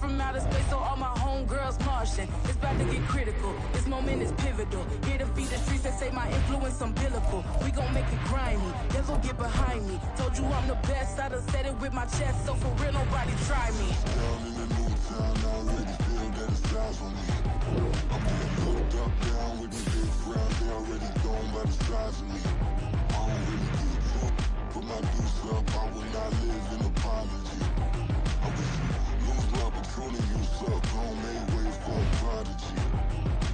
from outer space, so all my homegirls Martian. It's about to get critical. This moment is pivotal. Here to feed the streets that say my influence umbilical. We gon' make it grimy. Devil get behind me. Told you I'm the best. I done said it with my chest, so for real, nobody try me. Down in the new town, I already feel that it's eyes on me. I'm getting hooked up down with these big crowds. They already gone by the size of me. I don't really give a fuck. Put my deuce up, I will not live in apology. I wish you lose my opportunity, you suck. Homemade way for a prodigy.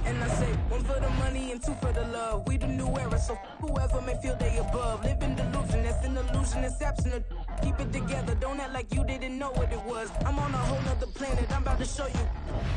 And I say, one for the money and two for the love. We the new era, so whoever may feel they above. Live in delusion, that's an illusion, it's absent. Keep it together, don't act like you didn't know what it was. I'm on a whole nother planet, I'm about to show you.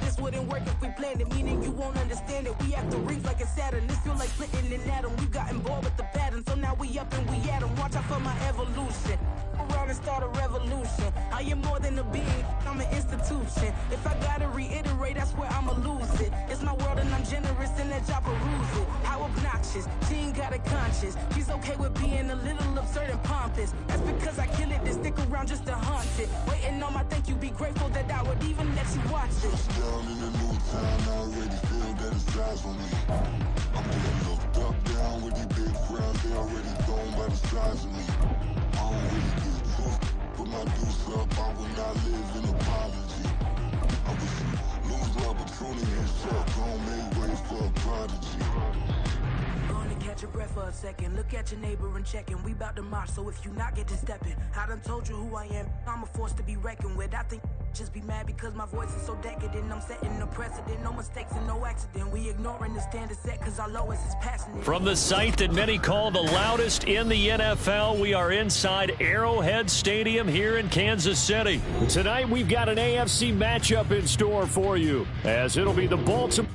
This wouldn't work if we planned it, meaning you won't understand it. We have to rings like a Saturn, this feel like splitting an atom. We got involved with the pattern, so now we up and we at 'em. Watch out for my evolution. Around and start a revolution. I am more than a being, I'm an institution. If I gotta reiterate, that's where I'ma lose it. It's my world and I'm generous and that y'all peruse it. How obnoxious, she ain't got a conscience. She's okay with being a little absurd and pompous. That's because I kill it, then stick around just to haunt it. Waiting on my thank you, be grateful that I would even let you watch this. Down in the new town, I already feel that it's eyes on me. I'm getting looked up down with these big crowds. They already gone by the size of me. I don't really give a fuck. Put my deuce up, I will not live in apology. I wish you lose the opportunity, you suck. Homemade way for a prodigy. Going to catch your breath for a second. Look at your neighbor and checking. We bout to march, so if you not get to stepping, I done told you who I am. I'm a force to be reckoned with. I think just be mad because my voice is so decadent. I'm setting a precedent. No mistakes and no accident. We ignoring the standard set because our lowest is passionate. From the site that many call the loudest in the NFL, we are inside Arrowhead Stadium here in Kansas City. Tonight, we've got an AFC matchup in store for you, as it'll be the Baltimore.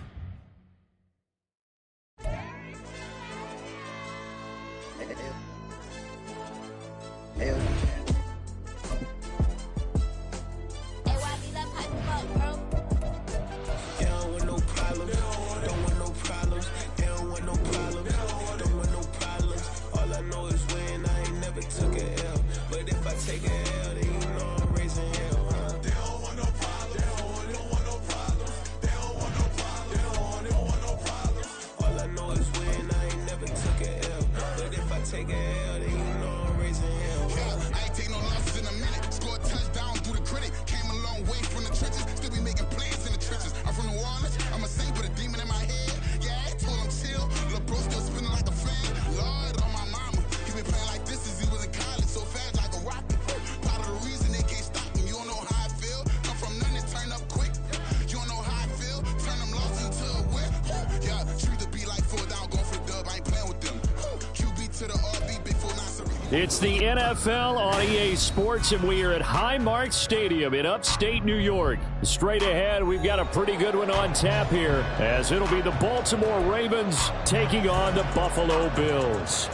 It's the NFL on EA Sports, and we are at Highmark Stadium in upstate New York. Straight ahead, we've got a pretty good one on tap here, as it'll be the Baltimore Ravens taking on the Buffalo Bills.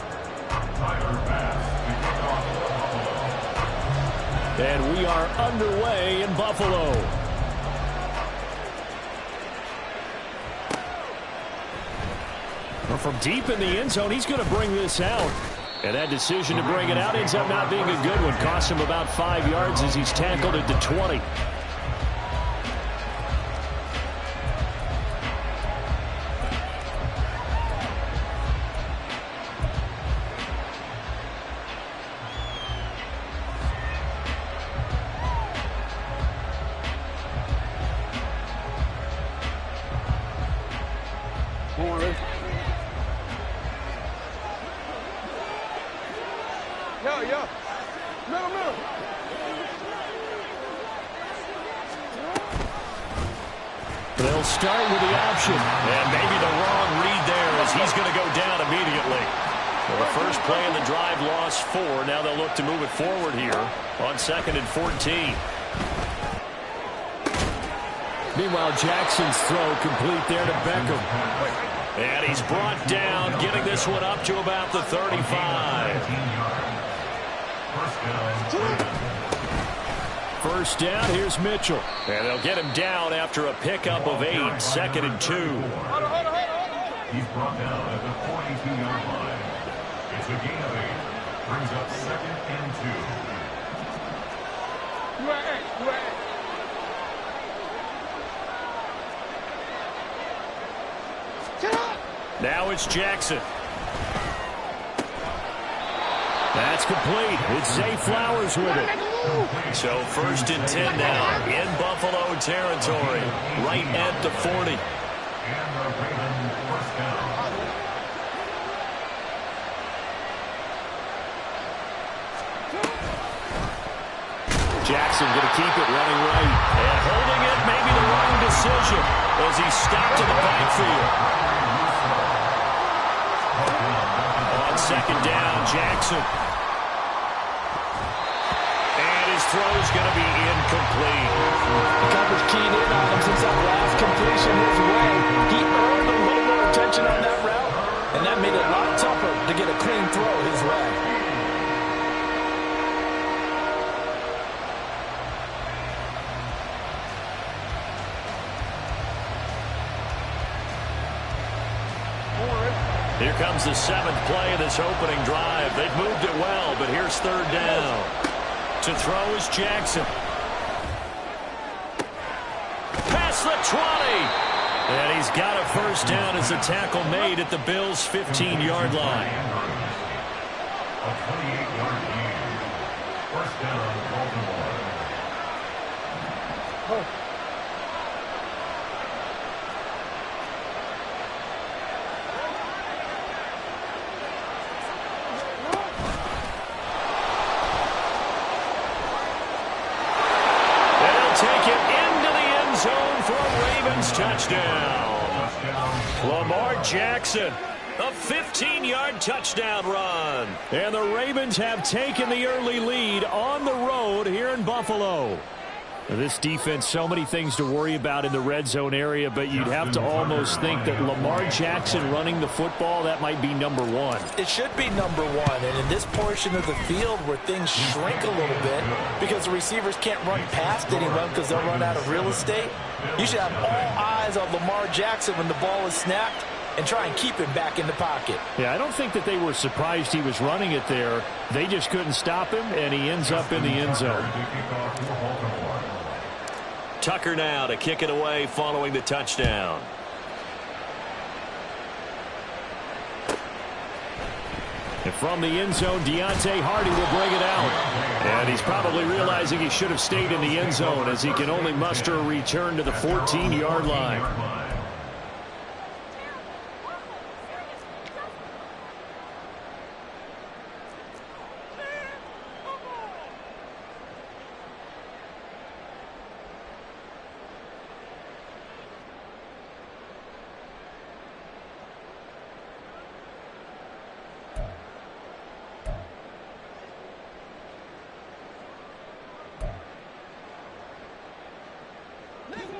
And we are underway in Buffalo. Well, from deep in the end zone, he's going to bring this out. And that decision to bring it out ends up not being a good one. Cost him about 5 yards as he's tackled at the 20. They'll start with the option. And maybe the wrong read there as he's going to go down immediately. Well, the first play of the drive lost 4. Now they'll look to move it forward here on 2nd and 14. Meanwhile, Jackson's throw complete there to Beckham. And he's brought down, getting this one up to about the 35. First down, here's Mitchell. And they'll get him down after a pickup of 8, 2nd and 2. He's brought down at the 42-yard line. It's a gain of 8. Brings up 2nd and 2. Now it's Jackson. That's complete. It's Zay Flowers with it. So 1st and 10 now in Buffalo territory, right at the 40. Jackson going to keep it running right. And holding it may be the wrong decision as he stopped in the backfield. On 2nd down, Jackson. And his throw's going to be incomplete. The coverage keyed in on him since that last completion his way. He earned a little more attention on that route, and that made it a lot tougher to get a clean throw his way. Here comes the 7th play of this opening drive. They've moved it well, but here's 3rd down. To throw is Jackson. Past the 20. And he's got a 1st down as the tackle made at the Bills' 15-yard line. A 28-yard gain. 1st down, Baltimore. Touchdown. Lamar Jackson, a 15-yard touchdown run. And the Ravens have taken the early lead on the road here in Buffalo. This defense, so many things to worry about in the red zone area, but you'd have to almost think that Lamar Jackson running the football, that might be number one. It should be number one, and in this portion of the field where things shrink a little bit because the receivers can't run past anyone because they'll run out of real estate, you should have all eyes on Lamar Jackson when the ball is snapped and try and keep him back in the pocket. Yeah, I don't think that they were surprised he was running it there. They just couldn't stop him, and he ends up in the end zone. Tucker now to kick it away following the touchdown. And from the end zone, Deontay Hardy will bring it out. And he's probably realizing he should have stayed in the end zone as he can only muster a return to the 14-yard line.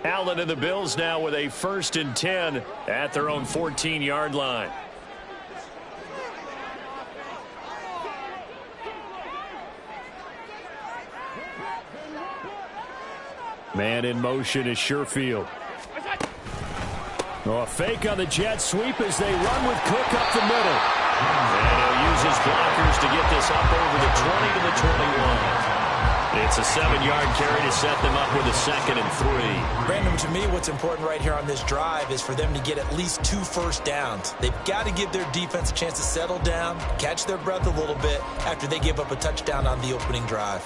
Allen and the Bills now with a 1st and 10 at their own 14-yard line. Man in motion is Sherfield. Oh, a fake on the jet sweep as they run with Cook up the middle. And he'll use his blockers to get this up over the 20 to the 21. It's a 7-yard carry to set them up with a 2nd and 3. Brandon, to me, what's important right here on this drive is for them to get at least 2 first downs. They've got to give their defense a chance to settle down, catch their breath a little bit after they give up a touchdown on the opening drive.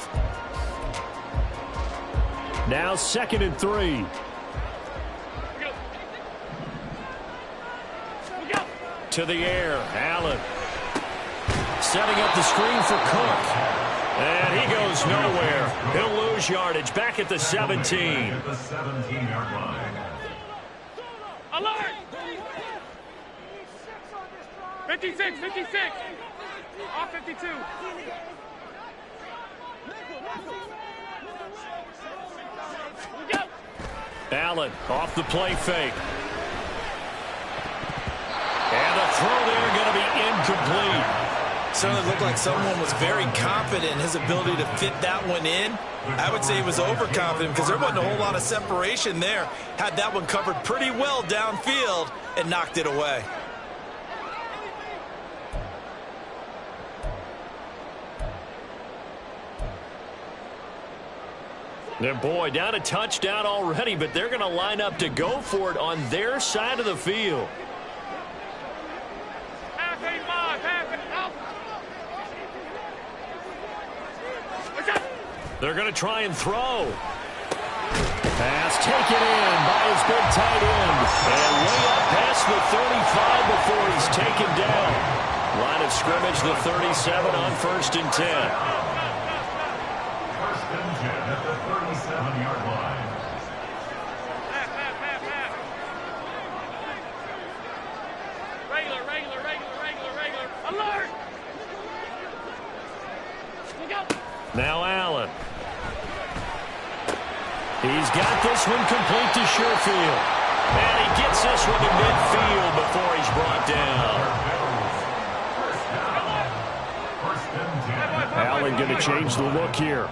Now 2nd and 3. To the air, Allen. Setting up the screen for Cook. And he goes nowhere. He'll lose yardage back at the 17. At the 17-yard line. Alert! 56, 56. Off 52. Allen off the play fake. And the throw there going to be incomplete. Certainly looked like someone was very confident in his ability to fit that one in. I would say he was overconfident because there wasn't a whole lot of separation there. Had that one covered pretty well downfield and knocked it away. And boy, down a touchdown already, but they're going to line up to go for it on their side of the field. They're going to try and throw. Pass taken in by his big tight end. And way up past the 35 before he's taken down. Line of scrimmage, the 37 on 1st and 10. 1st and 10 at the 37-yard line. Regular. Alert! Now Allen. He's got this one complete to Sherfield. And he gets this one to midfield before he's brought down. Allen going to change the look here.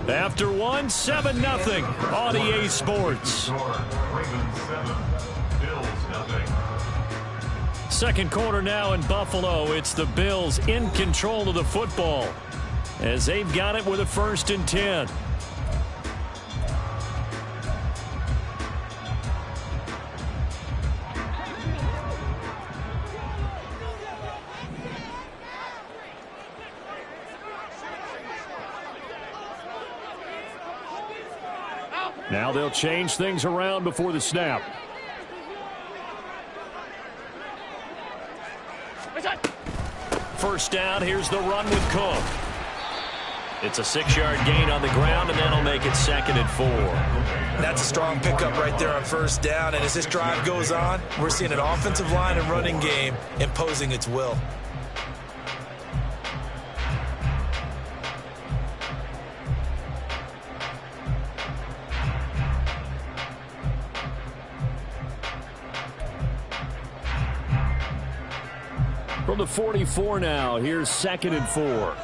After one, 7-0 on EA Sports. Ravens 7, Bills 0. Second quarter now in Buffalo. It's the Bills in control of the football as they've got it with a 1st and 10. Now they'll change things around before the snap. First down, here's the run with Cook. It's a 6-yard gain on the ground, and that'll make it 2nd and 4. That's a strong pickup right there on first down, and as this drive goes on, we're seeing an offensive line and running game imposing its will. From the 44 now, here's 2nd and 4.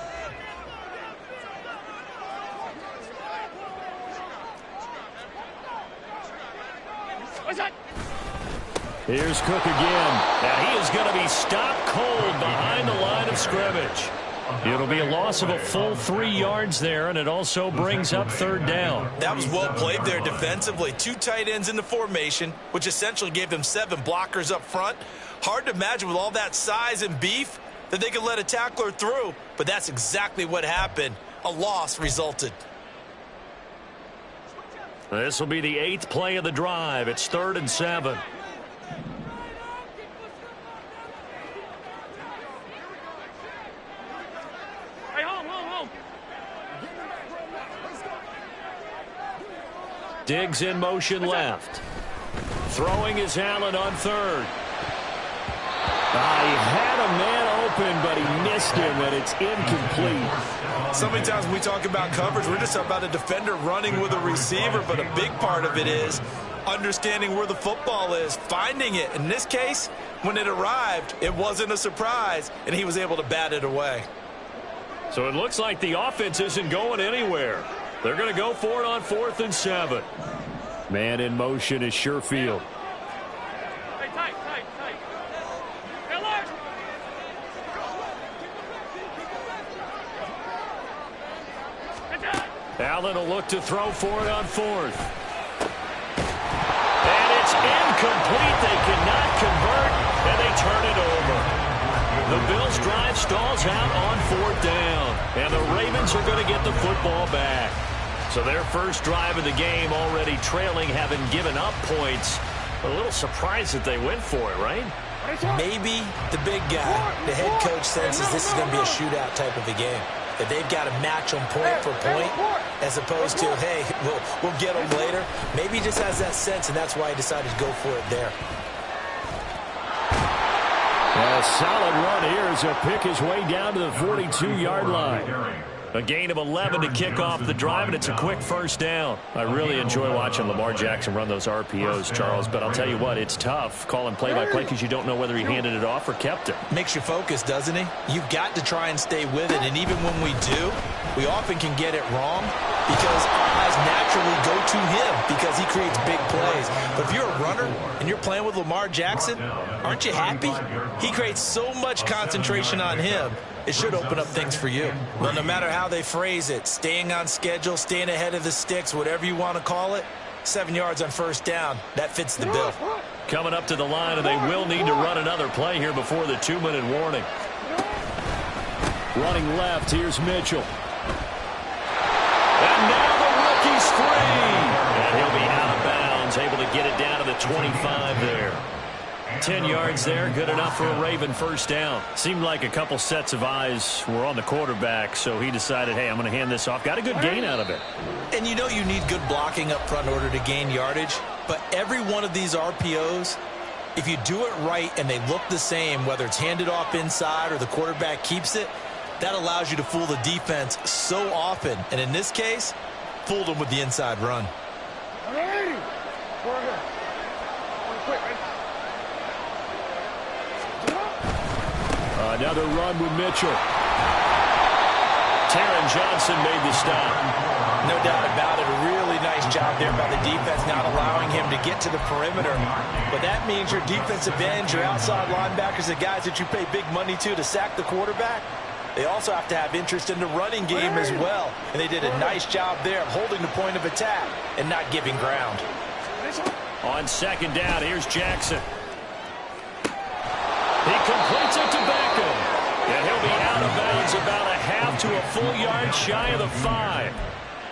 Here's Cook again, and he is going to be stopped cold behind the line of scrimmage. It'll be a loss of a full 3 yards there, and it also brings up 3rd down. That was well played there defensively. 2 tight ends in the formation, which essentially gave them 7 blockers up front. Hard to imagine with all that size and beef that they could let a tackler through, but that's exactly what happened. A loss resulted. This will be the 8th play of the drive. It's 3rd and 7. Hey, home. Diggs in motion left. Throwing is Allen on 3rd. He had a man open, but he missed him, and it's incomplete. So many times when we talk about coverage, we're just about a defender running with a receiver, but a big part of it is understanding where the football is, finding it. In this case, when it arrived, it wasn't a surprise, and he was able to bat it away. So it looks like the offense isn't going anywhere. They're going to go for it on 4th and 7. Man in motion is Sherfield. Hey, tight. Alert! Allen will look to throw for it on 4th. And it's incomplete. They cannot convert, and they turn it over. The Bills' drive stalls out on 4th down, and the Ravens are going to get the football back. So their first drive of the game already trailing, having given up points. A little surprised that they went for it, right? Maybe the big guy, the head coach, senses this is going to be a shootout type of a game. That they've got to match them point for point, as opposed to, hey, we'll get them later. Maybe he just has that sense, and that's why he decided to go for it there. A solid run here as he'll pick his way down to the 42-yard line. A gain of 11 to kick off the drive, and it's a quick first down. I really enjoy watching Lamar Jackson run those RPOs, Charles, but I'll tell you what, it's tough calling play-by-play because you don't know whether he handed it off or kept it. Makes you focus, doesn't he? You've got to try and stay with it, and even when we do, we often can get it wrong because our eyes naturally go to him because he creates big plays. plays. But if you're a runner and you're playing with Lamar Jackson, aren't you happy? He creates so much concentration on him. It should open up things for you. Well, no matter how they phrase it, staying on schedule, staying ahead of the sticks, whatever you want to call it, 7 yards on first down, that fits the bill. Coming up to the line, and they will need to run another play here before the 2-minute warning. Running left, here's Mitchell. And now the rookie's free. And he'll be out of bounds, able to get it down to the 25 there. 10 yards there, good enough for a Raven first down. Seemed like a couple sets of eyes were on the quarterback, so he decided, hey, I'm going to hand this off. Got a good gain out of it. And you know you need good blocking up front in order to gain yardage, but every one of these RPOs, if you do it right and they look the same, whether it's handed off inside or the quarterback keeps it, that allows you to fool the defense so often. And in this case, fooled them with the inside run. Another run with Mitchell. Taron Johnson made the stop. No doubt about it. A really nice job there by the defense, not allowing him to get to the perimeter. But that means your defensive ends, your outside linebackers, the guys that you pay big money to sack the quarterback, they also have to have interest in the running game as well. And they did a nice job there of holding the point of attack and not giving ground. On second down, here's Jackson. He completes it to Beckham. And he'll be out of bounds about a half to a full yard shy of the 5.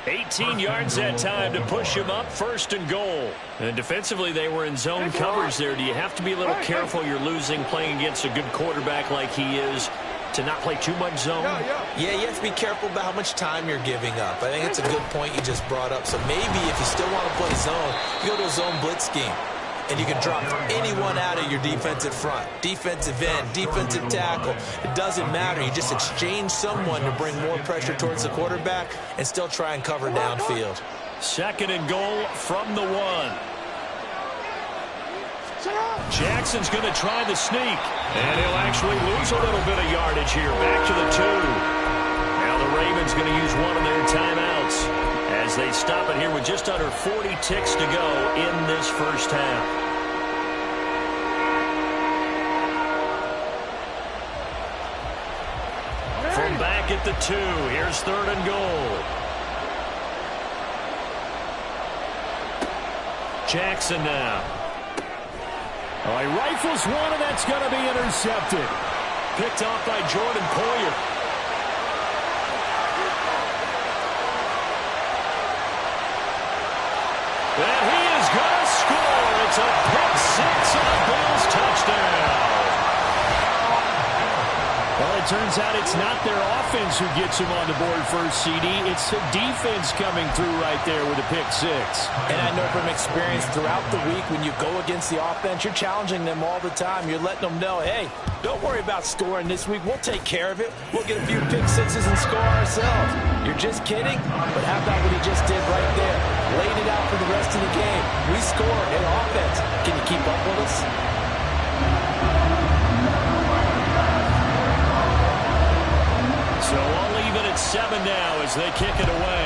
18 yards that time to push him up, first and goal. And defensively, they were in zone coverage there. Do you have to be a little careful? You're losing, playing against a good quarterback like he is, to not play too much zone? Yeah, you have to be careful about how much time you're giving up. I think that's a good point you just brought up. So maybe if you still want to play zone, you go to a zone blitz scheme. And you can drop anyone out of your defensive front. Defensive end, defensive tackle. It doesn't matter. You just exchange someone to bring more pressure towards the quarterback and still try and cover downfield. Second and goal from the 1. Jackson's going to try the sneak. And he'll actually lose a little bit of yardage here. Back to the 2. Now the Ravens going to use one of their timeouts as they stop it here with just under 40 ticks to go in this first half. From back at the 2, here's third and goal. Jackson now. Oh, he rifles one, and that's going to be intercepted. Picked off by Jordan Poyer. And he is going to score. It's a pick 6 and a Bills touchdown. Well, it turns out it's not their offense who gets him on the board first, CD. It's the defense coming through right there with a pick 6. And I know from experience throughout the week when you go against the offense, you're challenging them all the time. You're letting them know, hey, don't worry about scoring this week. We'll take care of it. We'll get a few pick 6s and score ourselves. You're just kidding? But how about what he just did right there? Laid it out for the rest of the game. We scored. Hey, offense, can you keep up with us? So all even at 7 now as they kick it away.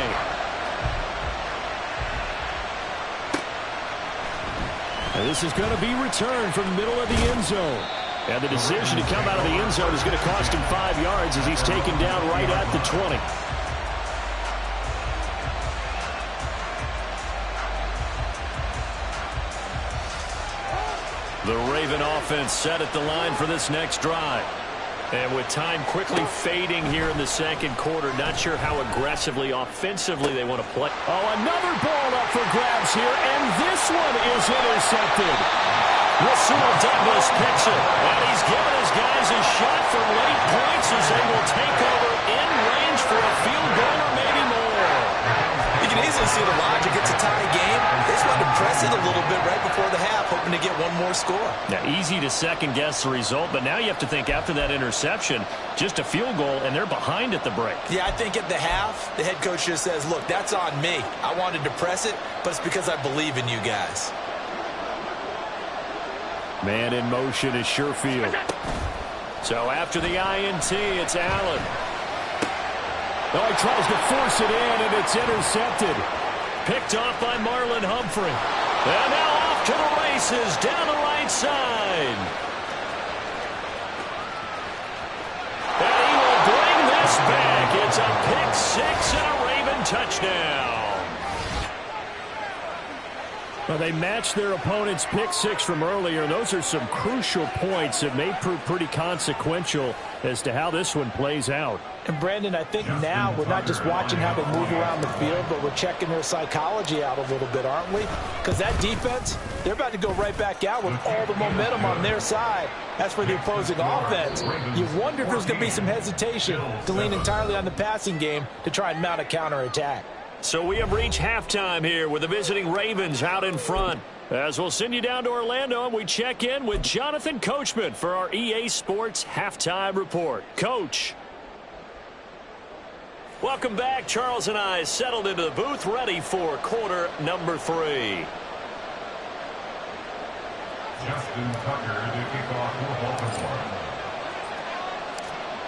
And this is going to be returned from the middle of the end zone. And the decision to come out of the end zone is going to cost him 5 yards as he's taken down right at the 20. The Raven offense set at the line for this next drive. And with time quickly fading here in the second quarter, not sure how aggressively, offensively they want to play. Oh, another ball up for grabs here, and this one is intercepted. Rasul Douglas picks it, and he's given his guys a shot for late points as they will take over in range for a field goal or maybe more. You can easily see the logic. It's a tie game. They just wanted to press it a little bit right before the half, hoping to get one more score. Now, easy to second-guess the result, but now you have to think after that interception, just a field goal, and they're behind at the break. Yeah, I think at the half, the head coach just says, look, that's on me. I wanted to press it, but it's because I believe in you guys. Man in motion is Sherfield. So after the INT, it's Allen. Oh, he tries to force it in, and it's intercepted. Picked off by Marlon Humphrey. And now off to the races down the right side. And he will bring this back. It's a pick six and a Raven touchdown. Well, they matched their opponent's pick six from earlier. Those are some crucial points that may prove pretty consequential as to how this one plays out. And Brandon, I think now we're not just watching how they move around the field, but we're checking their psychology out a little bit, aren't we? Because that defense, they're about to go right back out with all the momentum on their side. As for the opposing offense, you wonder if there's going to be some hesitation to lean entirely on the passing game to try and mount a counterattack. So we have reached halftime here with the visiting Ravens out in front. As we'll send you down to Orlando, and we check in with Jonathan Coachman for our EA Sports Halftime Report. Coach. Welcome back. Charles and I settled into the booth, ready for quarter number 3. Justin Tucker to kick off for Baltimore.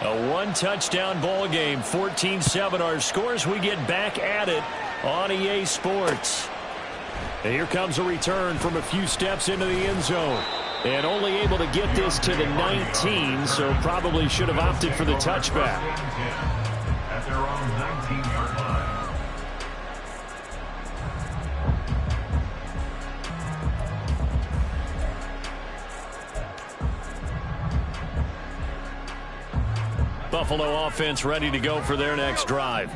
A one-touchdown ball game, 14-7 our scores. We get back at it on EA Sports. And here comes a return from a few steps into the end zone. And only able to get this to the 19, so probably should have opted for the touchback. At their own 19-yard line. Buffalo offense ready to go for their next drive.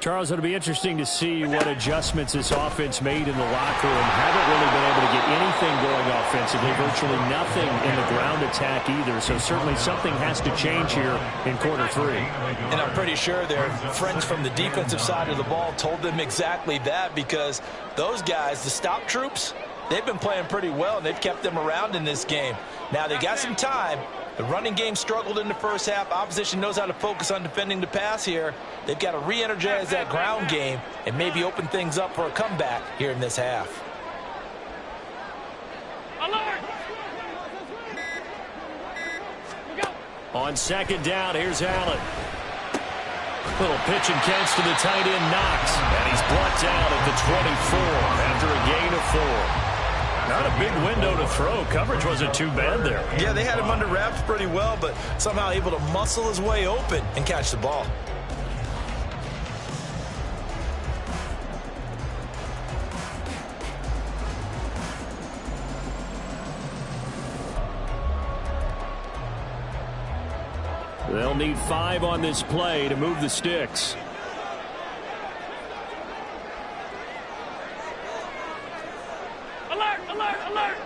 Charles, it'll be interesting to see what adjustments this offense made in the locker room. Haven't really been able to get anything going offensively, virtually nothing in the ground attack either. So certainly something has to change here in quarter 3. And I'm pretty sure their friends from the defensive side of the ball told them exactly that, because those guys, the stop troops, they've been playing pretty well, and they've kept them around in this game. Now they got some time. The running game struggled in the first half. Opposition knows how to focus on defending the pass here. They've got to re-energize that ground game and maybe open things up for a comeback here in this half. On second down, here's Allen. Little pitch and catch to the tight end, Knox. And he's brought down at the 24 after a gain of 4. Not a big window to throw. Coverage wasn't too bad there. Yeah, they had him under wraps pretty well, but somehow able to muscle his way open and catch the ball. They'll need 5 on this play to move the sticks. Alert, alert, alert!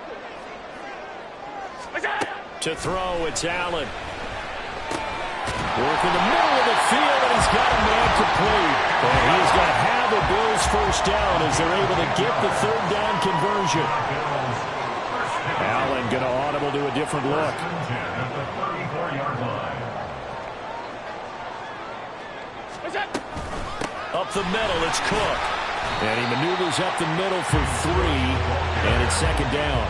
To throw, it's Allen. Work in the middle of the field, and he's got a man complete. And he's going to have the Bills first down as they're able to get the third down conversion. Allen going to audible to a different look. Up the middle, it's Cook. And he maneuvers up the middle for 3, and it's second down.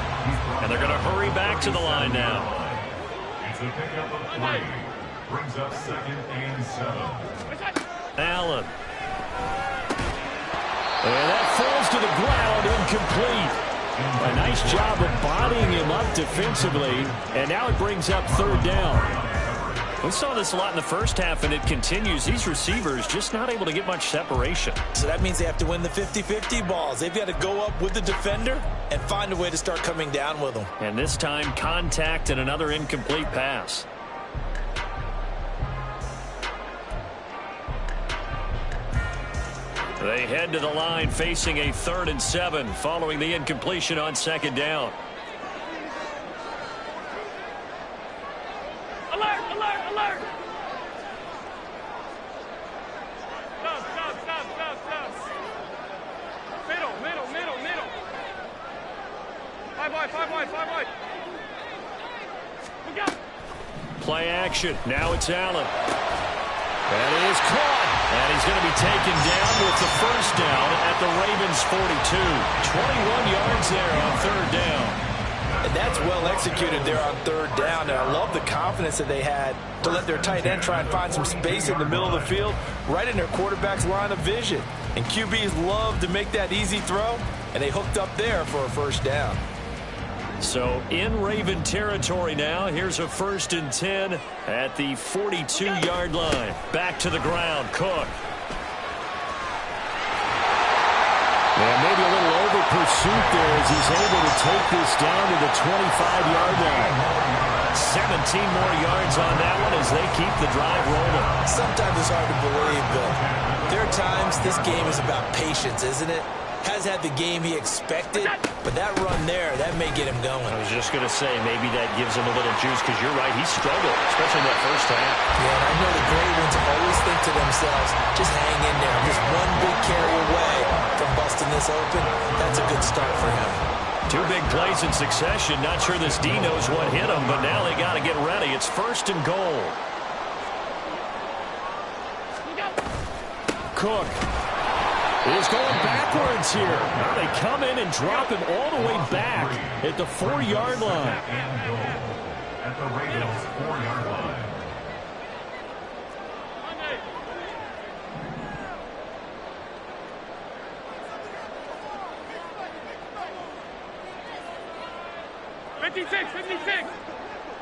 And they're going to hurry back to the line now. It's a pickup of 3. Brings up 2nd and 7. Allen. And that falls to the ground, incomplete. A nice job of bodying him up defensively, and now it brings up third down. We saw this a lot in the first half, and it continues. These receivers just not able to get much separation. So that means they have to win the 50-50 balls. They've got to go up with the defender and find a way to start coming down with them. And this time, contact and another incomplete pass. They head to the line facing a 3rd and 7 following the incompletion on second down. Alert, alert, alert! Stop, stop, stop, stop, stop. Middle, middle, middle, middle. 5 wide, 5 wide, 5 wide. Look out! Play action. Now it's Allen. And it is caught. And he's going to be taken down with the first down at the Ravens 42. 21 yards there on third down. And that's well executed there on third down. And I love the confidence that they had to let their tight end try and find some space in the middle of the field, right in their quarterback's line of vision. And QBs love to make that easy throw, and they hooked up there for a first down. So in Raven territory now. Here's a 1st and 10 at the 42-yard line. Back to the ground. Cook. And maybe a little over pursuit there as he's able to take this down to the 25-yard line. 17 more yards on that one as they keep the drive rolling. Sometimes it's hard to believe, but there are times this game is about patience, isn't it? Has had the game he expected, but that run there, that may get him going. I was just going to say, maybe that gives him a little juice, because you're right, he struggled, especially in that first half. Yeah, and I know the great ones always think to themselves, just hang in there. Just one big carry away from busting this open. That's a good start for him. 2 big plays in succession. Not sure this D knows what hit him, but now they got to get ready. It's 1st and goal. Cook is going backwards here. Now they come in and drop him all the way back at the 4-yard line. And goal at the Ravens 4-yard line.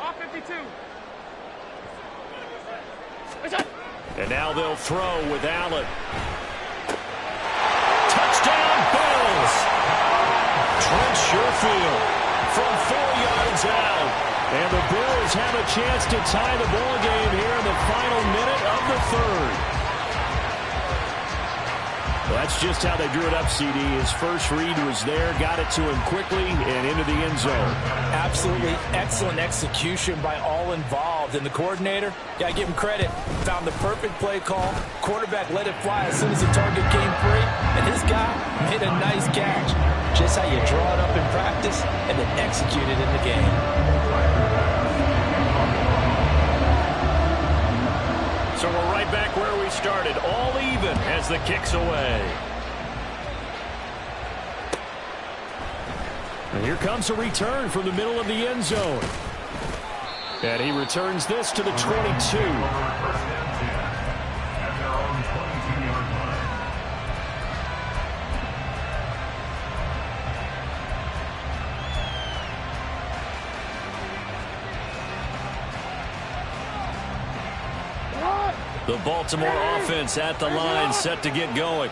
Off 52. And now they'll throw with Allen. Touchdown, Bills! Trent Sherfield from 4 yards out. And the Bills have a chance to tie the ball game here in the final minute of the 3rd. Well, that's just how they drew it up, CD. His first read was there, got it to him quickly, and into the end zone. Absolutely excellent execution by all involved. And the coordinator, got to give him credit, found the perfect play call. Quarterback let it fly as soon as the target came free, and his guy made a nice catch. Just how you draw it up in practice and then execute it in the game. So we're right back where we started, all even as the kick's away. And here comes a return from the middle of the end zone. And he returns this to the 22. The Baltimore offense at the line, set to get going.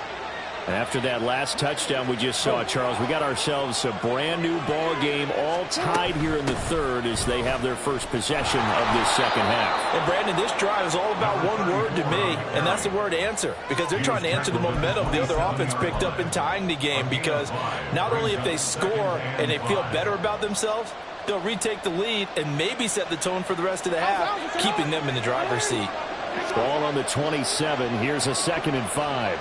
After that last touchdown we just saw, Charles, we got ourselves a brand new ball game, all tied here in the 3rd as they have their first possession of this second half. And Brandon, this drive is all about one word to me, and that's the word answer, because they're trying to answer the momentum the other offense picked up in tying the game, because not only if they score and they feel better about themselves, they'll retake the lead and maybe set the tone for the rest of the half, keeping them in the driver's seat. Ball on the 27. Here's a 2nd and 5.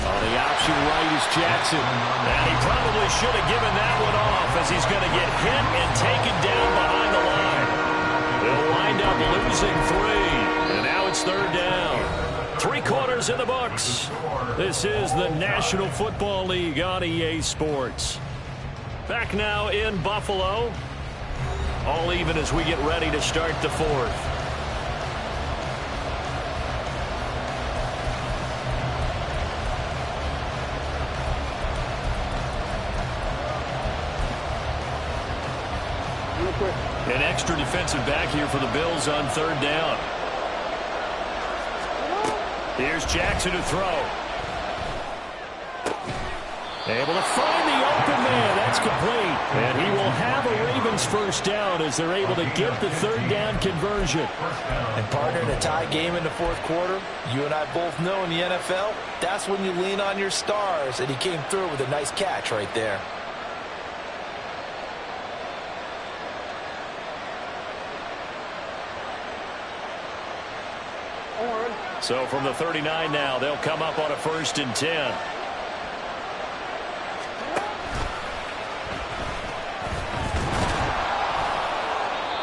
On the option right is Jackson. And he probably should have given that one off as he's going to get hit and taken down behind the line. They'll wind up losing 3. And now it's 3rd down. 3 quarters in the books. This is the National Football League on EA Sports. Back now in Buffalo. All even as we get ready to start the 4th. An extra defensive back here for the Bills on 3rd down. Here's Jackson to throw. Able to find the open man. That's complete. And he will have a Ravens first down as they're able to get the 3rd down conversion. And partner, in a tie game in the 4th quarter, you and I both know in the NFL, that's when you lean on your stars. And he came through with a nice catch right there. So from the 39 now, they'll come up on a 1st and 10.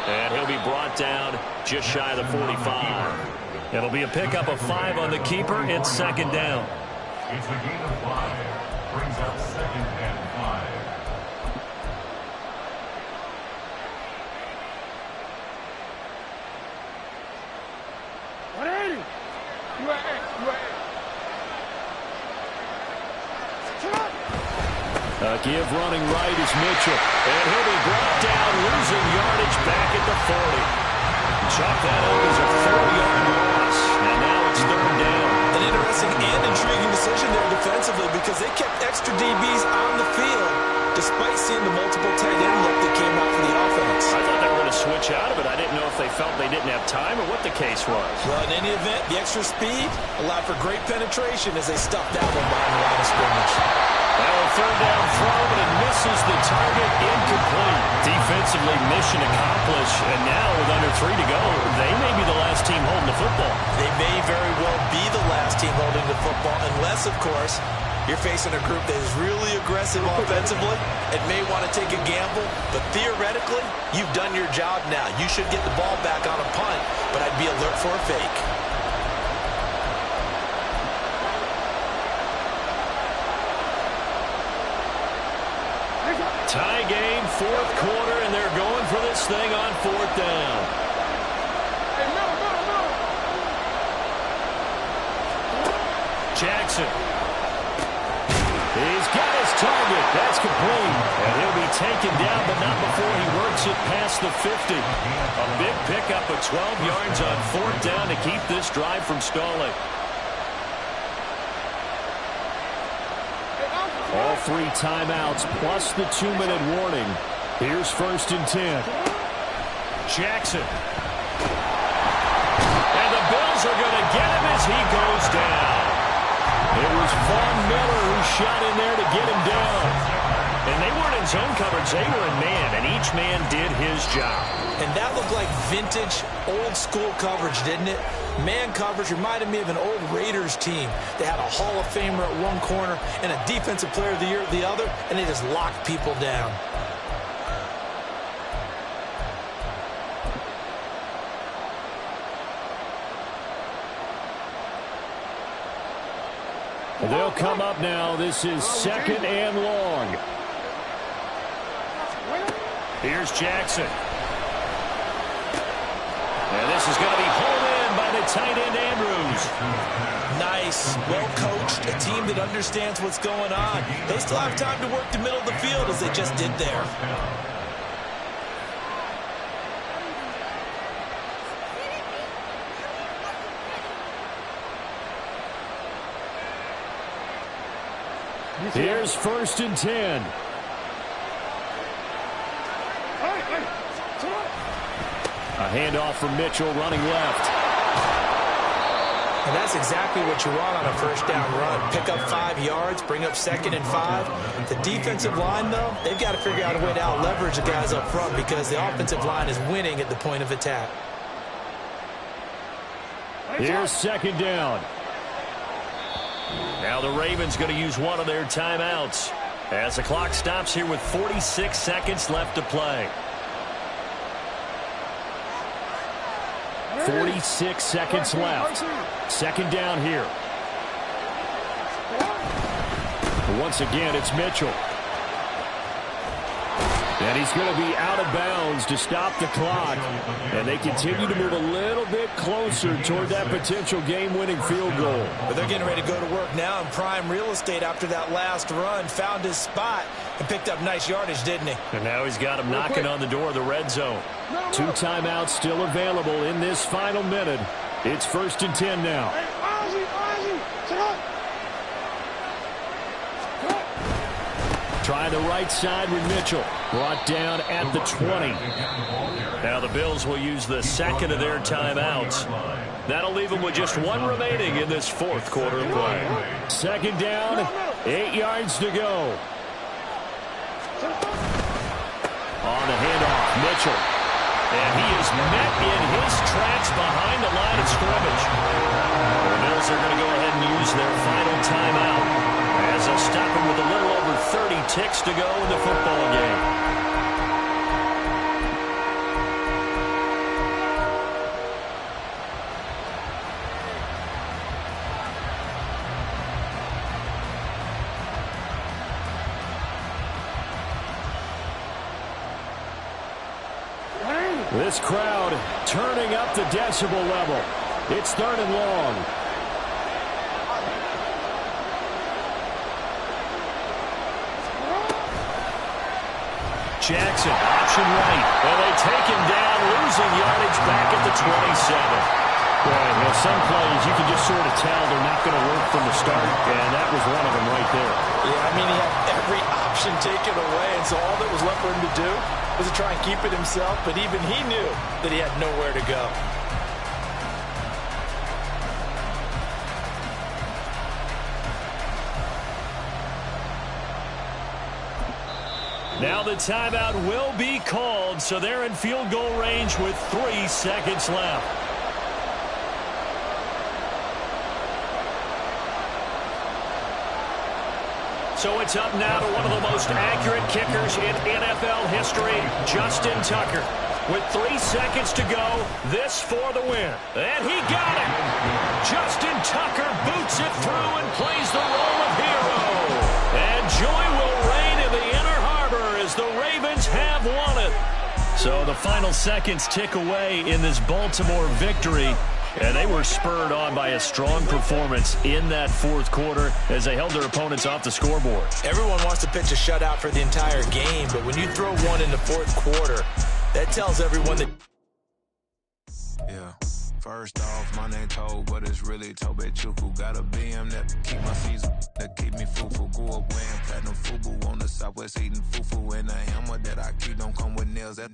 And he'll be brought down just shy of the 45. It'll be a pickup of 5 on the keeper. It's 2nd down. It's a gain of 5. Brings up 2nd and 5. Give running right is Mitchell. And he'll be brought down, losing yardage back at the 40. Chalk that up as a 4-yard loss. And now it's 3rd down. An interesting and intriguing decision there defensively because they kept extra DBs on the field despite seeing the multiple tight end look that came out for the offense. I thought they were going to switch out of it. I didn't know if they felt they didn't have time or what the case was. Well, in any event, the extra speed allowed for great penetration as they stuffed that one behind the line of scrimmage. Now a 3rd down throw, but it misses the target, incomplete. Defensively, mission accomplished, and now with under 3 to go, they may be the last team holding the football. They may very well be the last team holding the football, unless, of course, you're facing a group that is really aggressive offensively and may want to take a gamble, but theoretically, you've done your job now. You should get the ball back on a punt, but I'd be alert for a fake. Tie game, 4th quarter, and they're going for this thing on 4th down. Jackson. He's got his target. That's complete. And he'll be taken down, but not before he works it past the 50. A big pickup of 12 yards on 4th down to keep this drive from stalling. All 3 timeouts plus the 2-minute warning. Here's 1st and 10. Jackson. And the Bills are going to get him as he goes down. It was Von Miller who shot in there to get him down. And they weren't in zone coverage. They were in man, and each man did his job. And that looked like vintage, old-school coverage, didn't it? Man coverage reminded me of an old Raiders team. They had a Hall of Famer at one corner and a Defensive Player of the Year at the other, and they just locked people down. They'll come up now. This is 2nd and long. Here's Jackson. And this is going to be hauled in by the tight end, Andrews. Nice, well-coached, a team that understands what's going on. They still have time to work the middle of the field as they just did there. Here's 1st and 10. A handoff from Mitchell running left. And that's exactly what you want on a 1st down run. Pick up 5 yards, bring up 2nd and 5. The defensive line, though, they've got to figure out a way to out-leverage the guys up front because the offensive line is winning at the point of attack. Here's 2nd down. Now the Ravens going to use one of their timeouts as the clock stops here with 46 seconds left to play. 46 seconds left. 2nd down here. Once again, it's Mitchell. And he's going to be out of bounds to stop the clock. And they continue to move a little bit closer toward that potential game-winning field goal. But they're getting ready to go to work now in prime real estate after that last run. Found his spot and picked up nice yardage, didn't he? And now he's got him knocking on the door of the red zone. 2 timeouts still available in this final minute. It's 1st and 10 now. Trying the right side with Mitchell. Brought down at the 20. Now the Bills will use the 2nd of their timeouts. That'll leave them with just 1 remaining in this 4th quarter of play. 2nd down, 8 yards to go. On the handoff, Mitchell. And he is met in his tracks behind the line of scrimmage. The Bills are going to go ahead and use their final timeout as they'll stop him with a little over 30 ticks to go in the football game. This crowd turning up the decibel level. It's 3rd and long. Jackson, option right. And they take him down, losing yardage back at the 27. Well, some plays you can just sort of tell they're not going to work from the start, and that was one of them right there. Yeah, I mean, he had every option taken away, and so all that was left for him to do was to try and keep it himself, but even he knew that he had nowhere to go. Now the timeout will be called, so they're in field goal range with 3 seconds left. So it's up now to one of the most accurate kickers in NFL history, Justin Tucker. With 3 seconds to go, this for the win. And he got it! Justin Tucker boots it through and plays the role of hero. And joy will reign in the Inner Harbor as the Ravens have won it. So the final seconds tick away in this Baltimore victory. And they were spurred on by a strong performance in that fourth quarter as they held their opponents off the scoreboard. Everyone wants to pitch a shutout for the entire game, but when you throw one in the fourth quarter, that tells everyone that... Yeah. First off, my name Toad, but it's really Tobe Chuku. Got a BM that keep my season, that keep me fufu. Grew up wearing platinum fubu on the Southwest eating fufu. And a hammer that I keep don't come with nails. That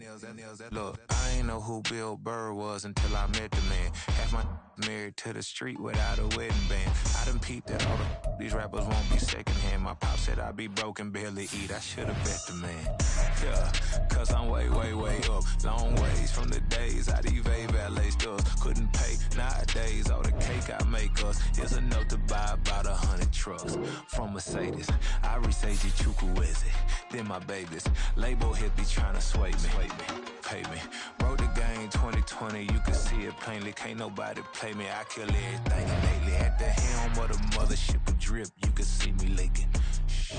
Look, I ain't know who Bill Burr was until I met the man. Half my married to the street without a wedding band. I done peeped that all these rappers won't be secondhand. My pop said I'd be broken, barely eat. I should've bet the man. Yeah, cause I'm way, way, way up. Long ways from the days I evade valet stores. Couldn't pay nowadays. All the cake I make us is enough to buy about 100 trucks. From Mercedes, I resage Chukwueze. Then my babies, label hit be trying to sway me. Pay me. Wrote the game 2020, you can see it plainly. Can't nobody play me. I kill everything lately. At the helm of the mothership of drip, you can see me leaking. Shh,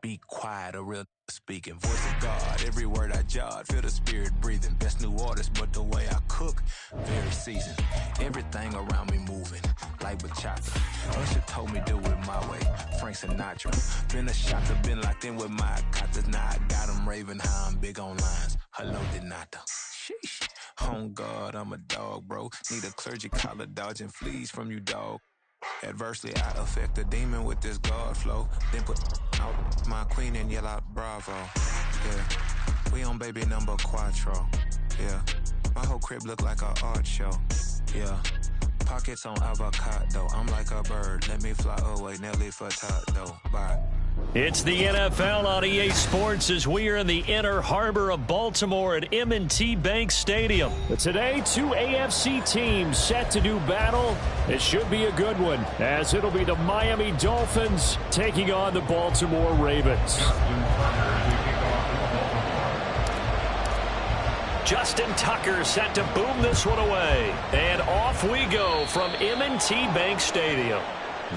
be quiet, a real speaking. Voice of God, every word I jot. Feel the spirit breathing. Best new artist, but the way I cook, very seasoned. Everything around me moving, like bachata. Usher told me do it my way. Frank Sinatra. Been a shotter, been locked in with my cotters. Now I got them raving how I'm big on lines. Hello, Donata. Sheesh. On God, I'm a dog, bro. Need a clergy collar, dodging fleas from you, dog. Adversely, I affect a demon with this God flow. Then put out my queen and yell out bravo. Yeah, we on baby number quattro. Yeah, my whole crib look like an art show. Yeah, pockets on avocado. I'm like a bird. Let me fly away, Nelly Furtado. Bye. It's the NFL on EA Sports as we are in the Inner Harbor of Baltimore at M&T Bank Stadium. But today, two AFC teams set to do battle. It should be a good one, as it'll be the Miami Dolphins taking on the Baltimore Ravens. Justin Tucker set to boom this one away. And off we go from M&T Bank Stadium.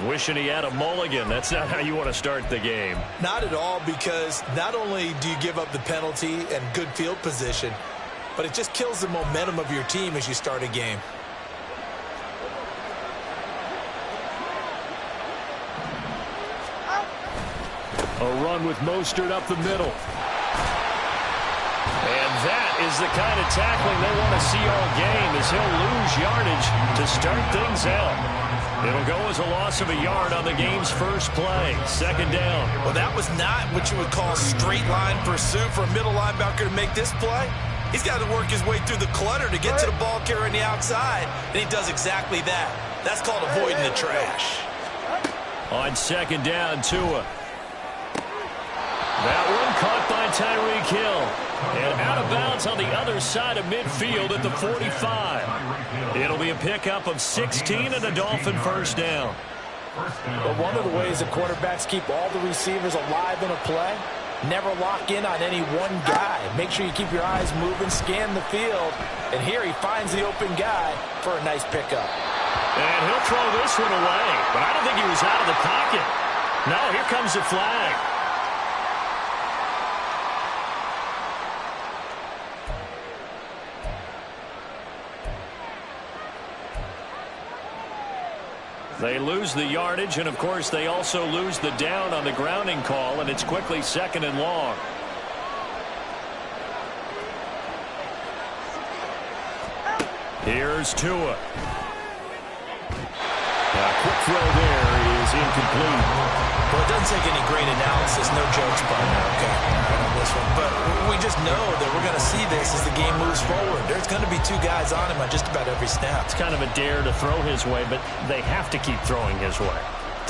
Wishing he had a mulligan. That's not how you want to start the game. Not at all, because not only do you give up the penalty and good field position, but it just kills the momentum of your team as you start a game. A run with Mostert up the middle. And that is the kind of tackling they want to see all game, as he'll lose yardage to start things out. It'll go as a loss of a yard on the game's first play. Second down. Well, that was not what you would call straight line pursuit for a middle linebacker to make this play. He's got to work his way through the clutter to get to the ball carrier on the outside, and he does exactly that. That's called avoiding the trash. On second down, Tua. That one caught by Tyreek Hill. And out of bounds on the other side of midfield at the 45. It'll be a pickup of 16 and a Dolphin first down. But one of the ways that quarterbacks keep all the receivers alive in a play, never lock in on any one guy. Make sure you keep your eyes moving, scan the field. And here he finds the open guy for a nice pickup. And he'll throw this one away. But I don't think he was out of the pocket. No, here comes the flag. They lose the yardage, and, of course, they also lose the down on the grounding call, and it's quickly second and long. Here's Tua. Quick throw there is incomplete. Well, it doesn't take any great analysis. No jokes, partner, okay, on this one. But we just know that we're going to see this as the game moves forward. There's going to be two guys on him on just about every snap. It's kind of a dare to throw his way, but they have to keep throwing his way.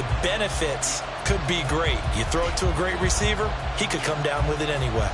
The benefits could be great. You throw it to a great receiver, he could come down with it anyway.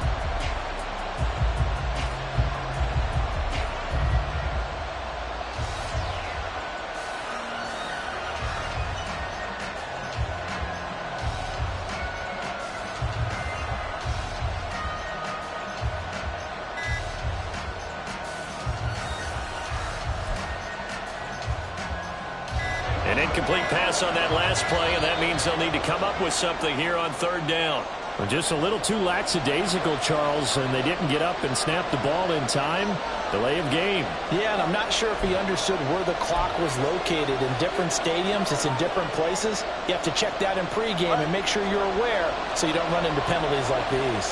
An incomplete pass on that last play, and that means they'll need to come up with something here on third down. Well, just a little too lackadaisical, Charles, and they didn't get up and snap the ball in time. Delay of game. Yeah, and I'm not sure if he understood where the clock was located. In different stadiums, it's in different places. You have to check that in pregame and make sure you're aware so you don't run into penalties like these.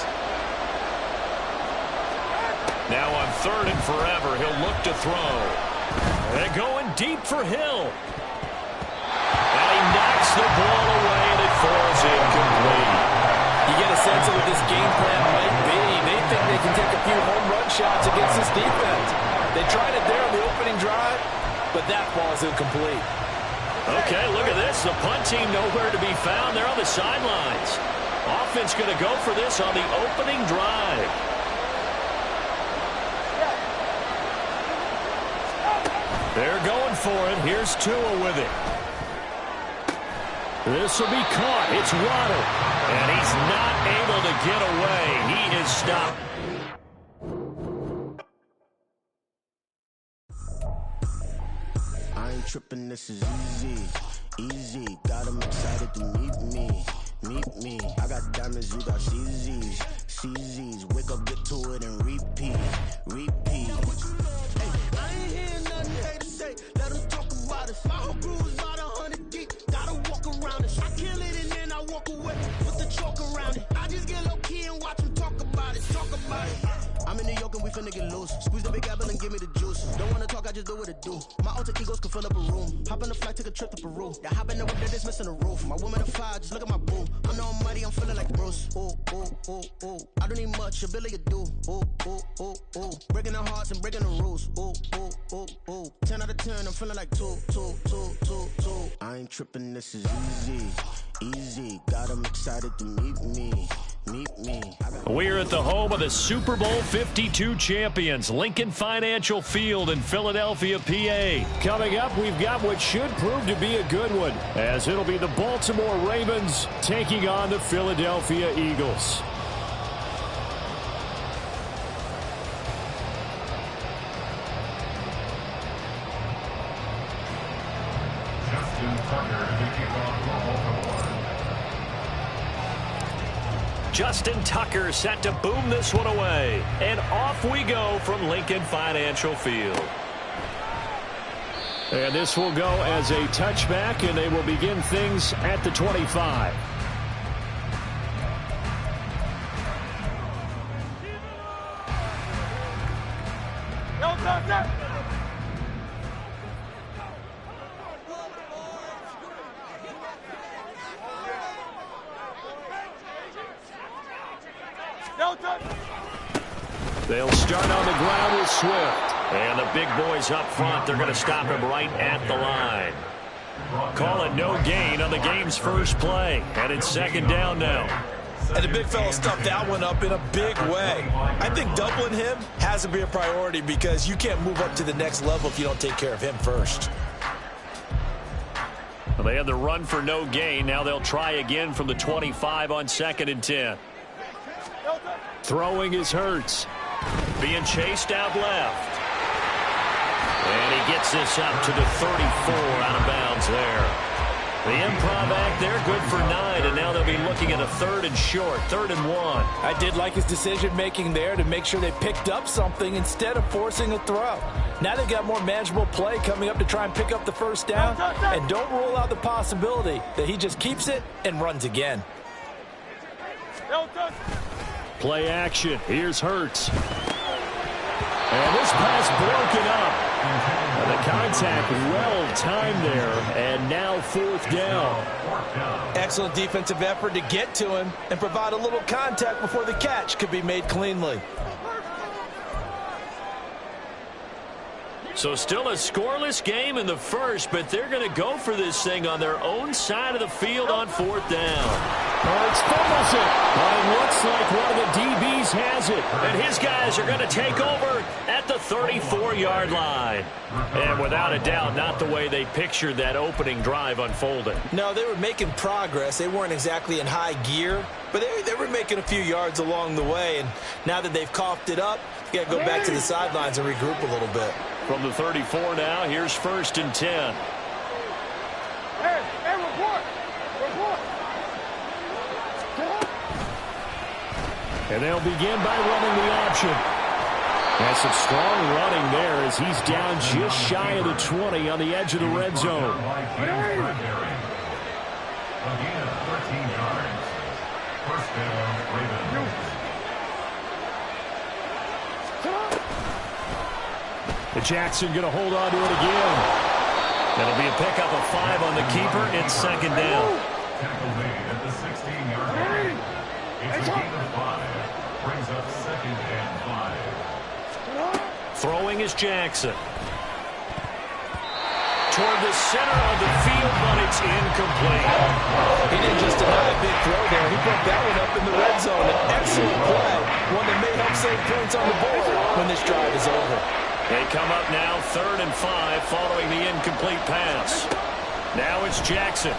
Now on third and forever, he'll look to throw. They're going deep for Hill. And he knocks the ball away, and it falls incomplete. You get a sense of what this game plan might be. They think they can take a few home run shots against this defense. They tried it there on the opening drive, but that ball is incomplete. Okay, look at this. The punt team nowhere to be found. They're on the sidelines. Offense going to go for this on the opening drive. They're going for it. Here's Tua with it. This will be caught. It's Waddle. And he's not able to get away. He is stopped. I ain't tripping, this is easy. Easy. Got him excited to meet me. Meet me. I got diamonds, you got CZs. CZs. Wake up, get to it, and repeat. Repeat. Hey, I ain't hearing nothing they to say. Let them talk about us. My whole crew is about 100 deep. Gotta walk around it. I kill it and then I walk away with the chalk around it. I just get low key and watch them talk about it. Talk about it. I'm in New York and we finna get loose. Squeeze the big apple and give me the juice. Don't wanna talk, I just do what it do. My alter egos can fill up a room. Hop on the flight, take a trip to Peru. Yeah, hop in the whip that is missing the roof. My woman a fire, just look at my boo. I'm the almighty, I'm feeling like Bruce. Ooh, ooh, ooh, ooh. I don't need much, ability to do. Ooh, ooh, ooh, ooh. Breaking the hearts and breaking the rules. Ooh, ooh, ooh, ooh. 10 out of 10, I'm feeling like 2. I ain't tripping, this is easy. Easy. Got him excited to meet me. Meet me. We're at the home of the Super Bowl 52 champions, Lincoln Financial Field in Philadelphia, PA. Coming up, we've got what should prove to be a good one, as it'll be the Baltimore Ravens taking on the Philadelphia Eagles. Justin Tucker set to boom this one away. And off we go from Lincoln Financial Field. And this will go as a touchback, and they will begin things at the 25. They'll start on the ground with Swift. And the big boys up front, they're going to stop him right at the line. Call it no gain on the game's first play. And it's second down now. And the big fella stuffed that one up in a big way. I think doubling him has to be a priority because you can't move up to the next level if you don't take care of him first. Well, they had the run for no gain. Now they'll try again from the 25 on 2nd and 10. Throwing is Hurts. Being chased out left. And he gets this up to the 34 out of bounds there. The improv act there, good for 9, and now they'll be looking at a 3rd and short, 3rd and 1. I did like his decision-making there to make sure they picked up something instead of forcing a throw. Now they've got more manageable play coming up to try and pick up the first down, and don't rule out the possibility that he just keeps it and runs again. Play action. Here's Hurts. And this pass broken up. And the contact well timed there, and now 4th down. Excellent defensive effort to get to him and provide a little contact before the catch could be made cleanly. So still a scoreless game in the first, but they're going to go for this thing on their own side of the field on 4th down. Hurts fumbles it, but it looks like one of the DBs has it. And his guys are going to take over at the 34-yard line. And without a doubt, not the way they pictured that opening drive unfolding. No, they were making progress. They weren't exactly in high gear, but they were making a few yards along the way. And now that they've coughed it up, you got to go back to the sidelines and regroup a little bit. From the 34 now, here's 1st and 10. Hey, report! And they'll begin by running the option. That's some strong running there as he's down just shy of the 20 on the edge of the red zone. Again, 13 yards. 1st down, Ravens. Jackson going to hold on to it again. That'll be a pickup of 5 on the keeper. It's 2nd down. Tackle made at the 16-yard line. It's a gain of 5. Brings up 2nd and 5. Throwing is Jackson. Toward the center of the field, but it's incomplete. He didn't just deny a big throw there. He put that one up in the red zone. An excellent play. One that may help save points on the board when this drive is over. They come up now 3rd and 5 following the incomplete pass. Now it's Jackson.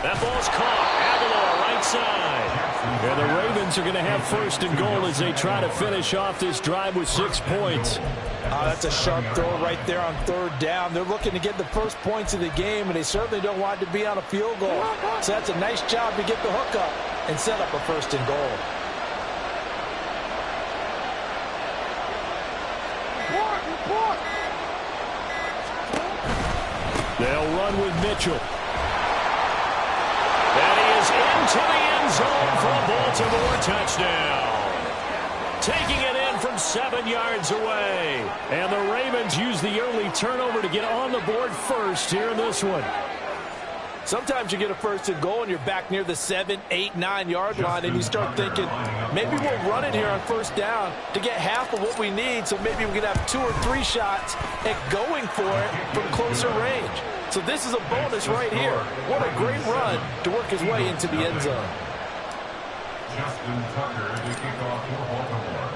That ball's caught. Aguilar right side. And the Ravens are going to have 1st and goal as they try to finish off this drive with 6 points. That's a sharp throw right there on 3rd down. They're looking to get the first points of the game, and they certainly don't want it to be on a field goal. So that's a nice job to get the hook up and set up a 1st and goal. They'll run with Mitchell. That is into the end zone for a Baltimore touchdown. Taking it in from 7 yards away. And the Ravens use the early turnover to get on the board first here in this one. Sometimes you get a 1st and goal and you're back near the 7, 8, 9-yard line, and you start thinking, maybe we'll run it here on 1st down to get half of what we need, so maybe we can have 2 or 3 shots at going for it from closer range. So this is a bonus right here. What a great run to work his way into the end zone. Justin Tucker to kick off for Baltimore.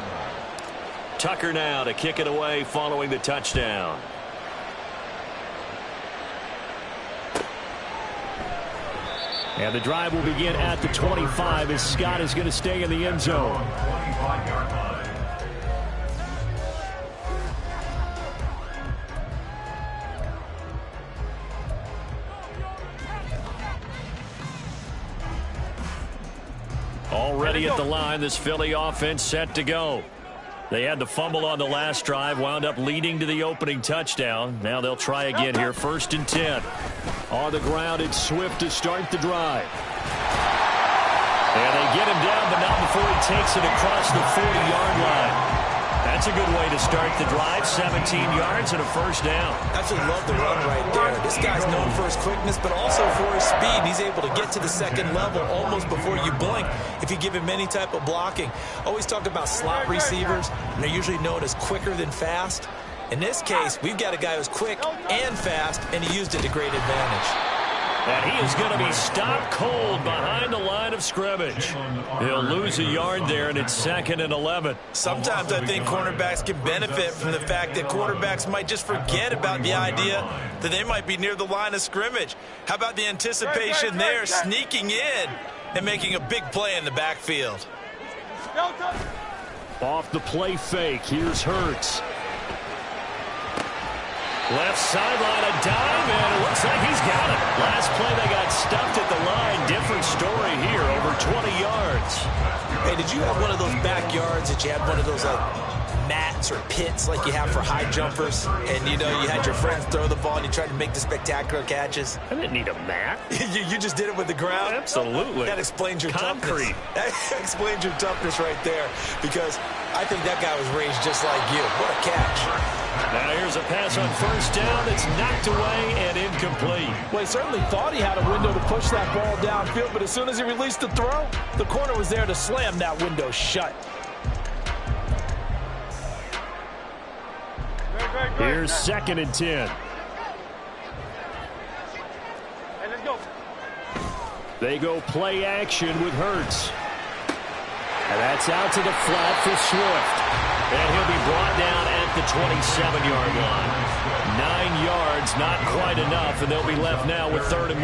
Tucker now to kick it away following the touchdown. And the drive will begin at the 25 as Scott is going to stay in the end zone. 25-yard line. Already at the line, this Philly offense set to go. They had the fumble on the last drive, wound up leading to the opening touchdown. Now they'll try again here, 1st and 10. On the ground, it's Swift to start the drive. And they get him down, but not before he takes it across the 40-yard line. That's a good way to start the drive. 17 yards and a 1st down. I just love the run right there. This guy's known for his quickness, but also for his speed. He's able to get to the 2nd level almost before you blink if you give him any type of blocking. Always talk about slot receivers, and they're usually known as quicker than fast. In this case, we've got a guy who's quick and fast, and he used it to great advantage. And he is going to be stopped cold behind the line of scrimmage. He'll lose a yard there, and it's 2nd and 11. Sometimes I think cornerbacks can benefit from the fact that quarterbacks might just forget about the idea that they might be near the line of scrimmage. How about the anticipation there, sneaking in and making a big play in the backfield? Off the play fake, here's Hurts. Left sideline, a dive, and it looks like he's got it. Last play, they got stuffed at the line. Different story here, over 20 yards. Hey, did you have one of those backyards that you had one of those mats or pits like you have for high jumpers? And, you know, you had your friends throw the ball and you tried to make the spectacular catches? I didn't need a mat. you just did it with the ground? Absolutely. That explains your concrete. toughness. That explains your toughness right there. Because I think that guy was raised just like you. What a catch. Now here's a pass on first down. It's knocked away and incomplete. Well, he certainly thought he had a window to push that ball downfield, but as soon as he released the throw, the corner was there to slam that window shut. Here's 2nd and 10. Hey, let's go. They go play action with Hurts. And that's out to the flat for Swift. And he'll be brought down at the 27-yard line. 9 yards, not quite enough, and they'll be left now with 3rd and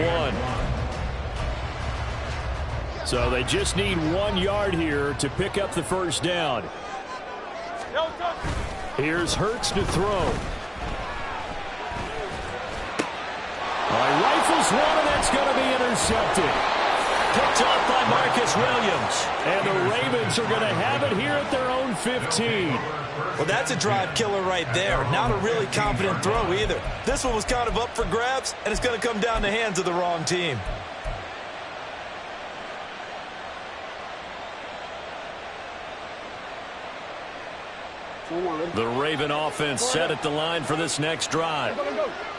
1. So they just need 1 yard here to pick up the first down. Here's Hurts to throw. Rifles one, and that's going to be intercepted. Picked off by Marcus Williams. And the Ravens are going to have it here at their own 15. Well, that's a drive killer right there. Not a really confident throw either. This one was kind of up for grabs, and it's going to come down the hands of the wrong team. The Raven offense set at the line for this next drive.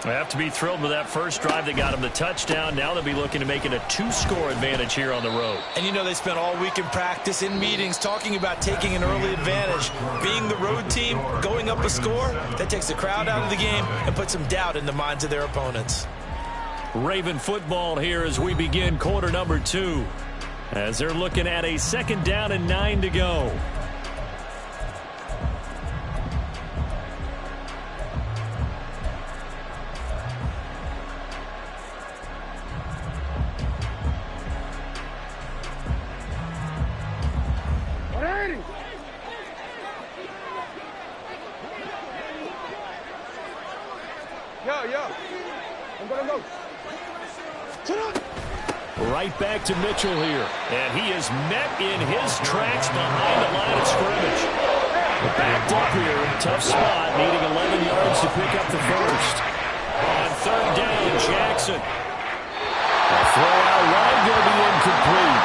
They have to be thrilled with that first drive that got them the touchdown. Now they'll be looking to make it a 2-score advantage here on the road. And you know they spent all week in practice, in meetings, talking about taking an early advantage. Being the road team, going up a score, that takes the crowd out of the game and puts some doubt in the minds of their opponents. Raven football here as we begin quarter number 2. As they're looking at a 2nd down and 9 to go. Right back to Mitchell here. And he is met in his tracks behind the line of scrimmage. Backed up here. Tough spot. Needing 11 yards to pick up the first. On 3rd down, Jackson. A throw out wide going to be incomplete.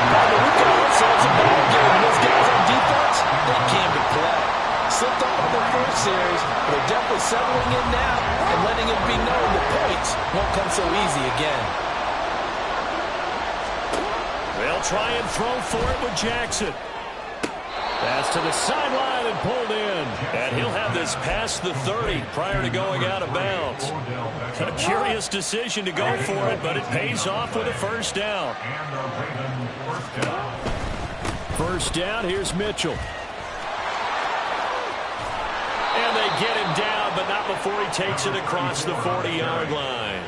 We got ourselves a ball game. Those guys on defense, they came to play. Slipped up on their first series, but they're definitely settling in now and letting it be known the points won't come so easy again. They'll try and throw for it with Jackson. Pass to the sideline and pulled in. And he'll have this past the 30 prior to going out of bounds. A curious decision to go for it, but it pays off with a first down. First down, here's Mitchell. And they get him down, but not before he takes it across the 40-yard line.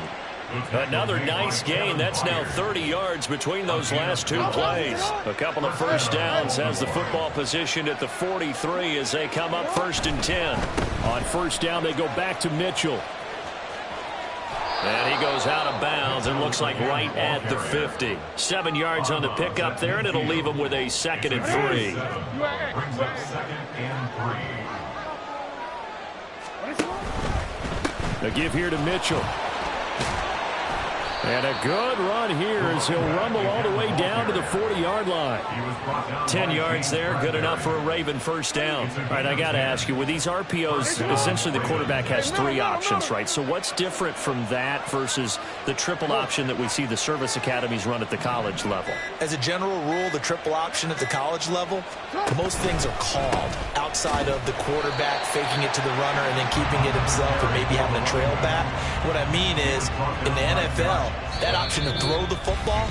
Another nice gain. That's now 30 yards between those last 2 plays. A couple of first downs has the football positioned at the 43 as they come up 1st and 10. On first down, they go back to Mitchell. And he goes out of bounds and looks like right at the 50. 7 yards on the pickup there, and it'll leave him with a 2nd and 3. Brings up 2nd and 3. The give here to Mitchell. And a good run here as he'll rumble all the way down to the 40-yard line. 10 yards there, good enough for a Raven first down. All right, I got to ask you, with these RPOs, essentially the quarterback has 3 options, right? So what's different from that versus the triple option that we see the service academies run at the college level? As a general rule, the triple option at the college level, most things are called outside of the quarterback faking it to the runner and then keeping it himself and maybe having a trail back. What I mean is, in the NFL, that option to throw the football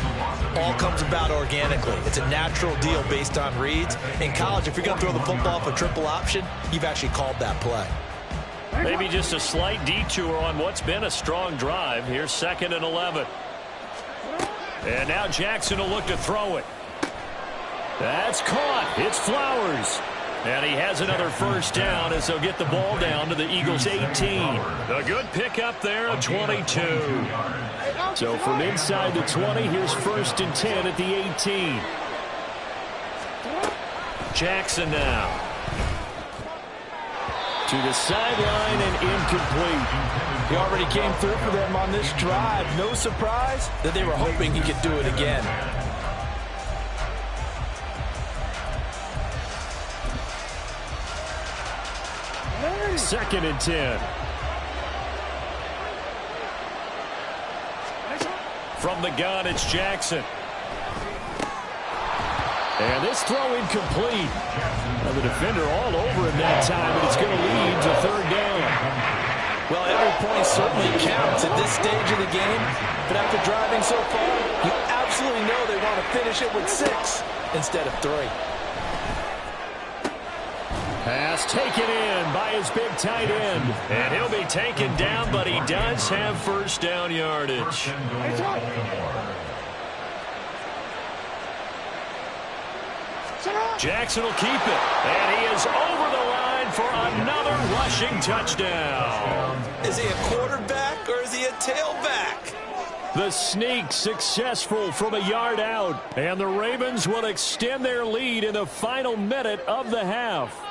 all comes about organically. It's a natural deal based on reads. In college, if you're going to throw the football for triple option, you've actually called that play. Maybe just a slight detour on what's been a strong drive. Here's 2nd and 11. And now Jackson will look to throw it. That's caught. It's Flowers. And he has another first down as they'll get the ball down to the Eagles' 18. A good pickup there of 22. So from inside the 20, here's 1st and 10 at the 18. Jackson now. To the sideline and incomplete. He already came through for them on this drive. No surprise that they were hoping he could do it again. 2nd and 10. From the gun, it's Jackson. And this throw incomplete. Now the defender all over him that time, but it's going to lead to 3rd down. Well, every point certainly counts at this stage of the game. But after driving so far, you absolutely know they want to finish it with 6 instead of 3. Pass taken in by his big tight end. And he'll be taken down, but he does have 1st down yardage. Jackson will keep it. And he is over the line for another rushing touchdown. Is he a quarterback or is he a tailback? The sneak successful from a yard out. And the Ravens will extend their lead in the final minute of the half.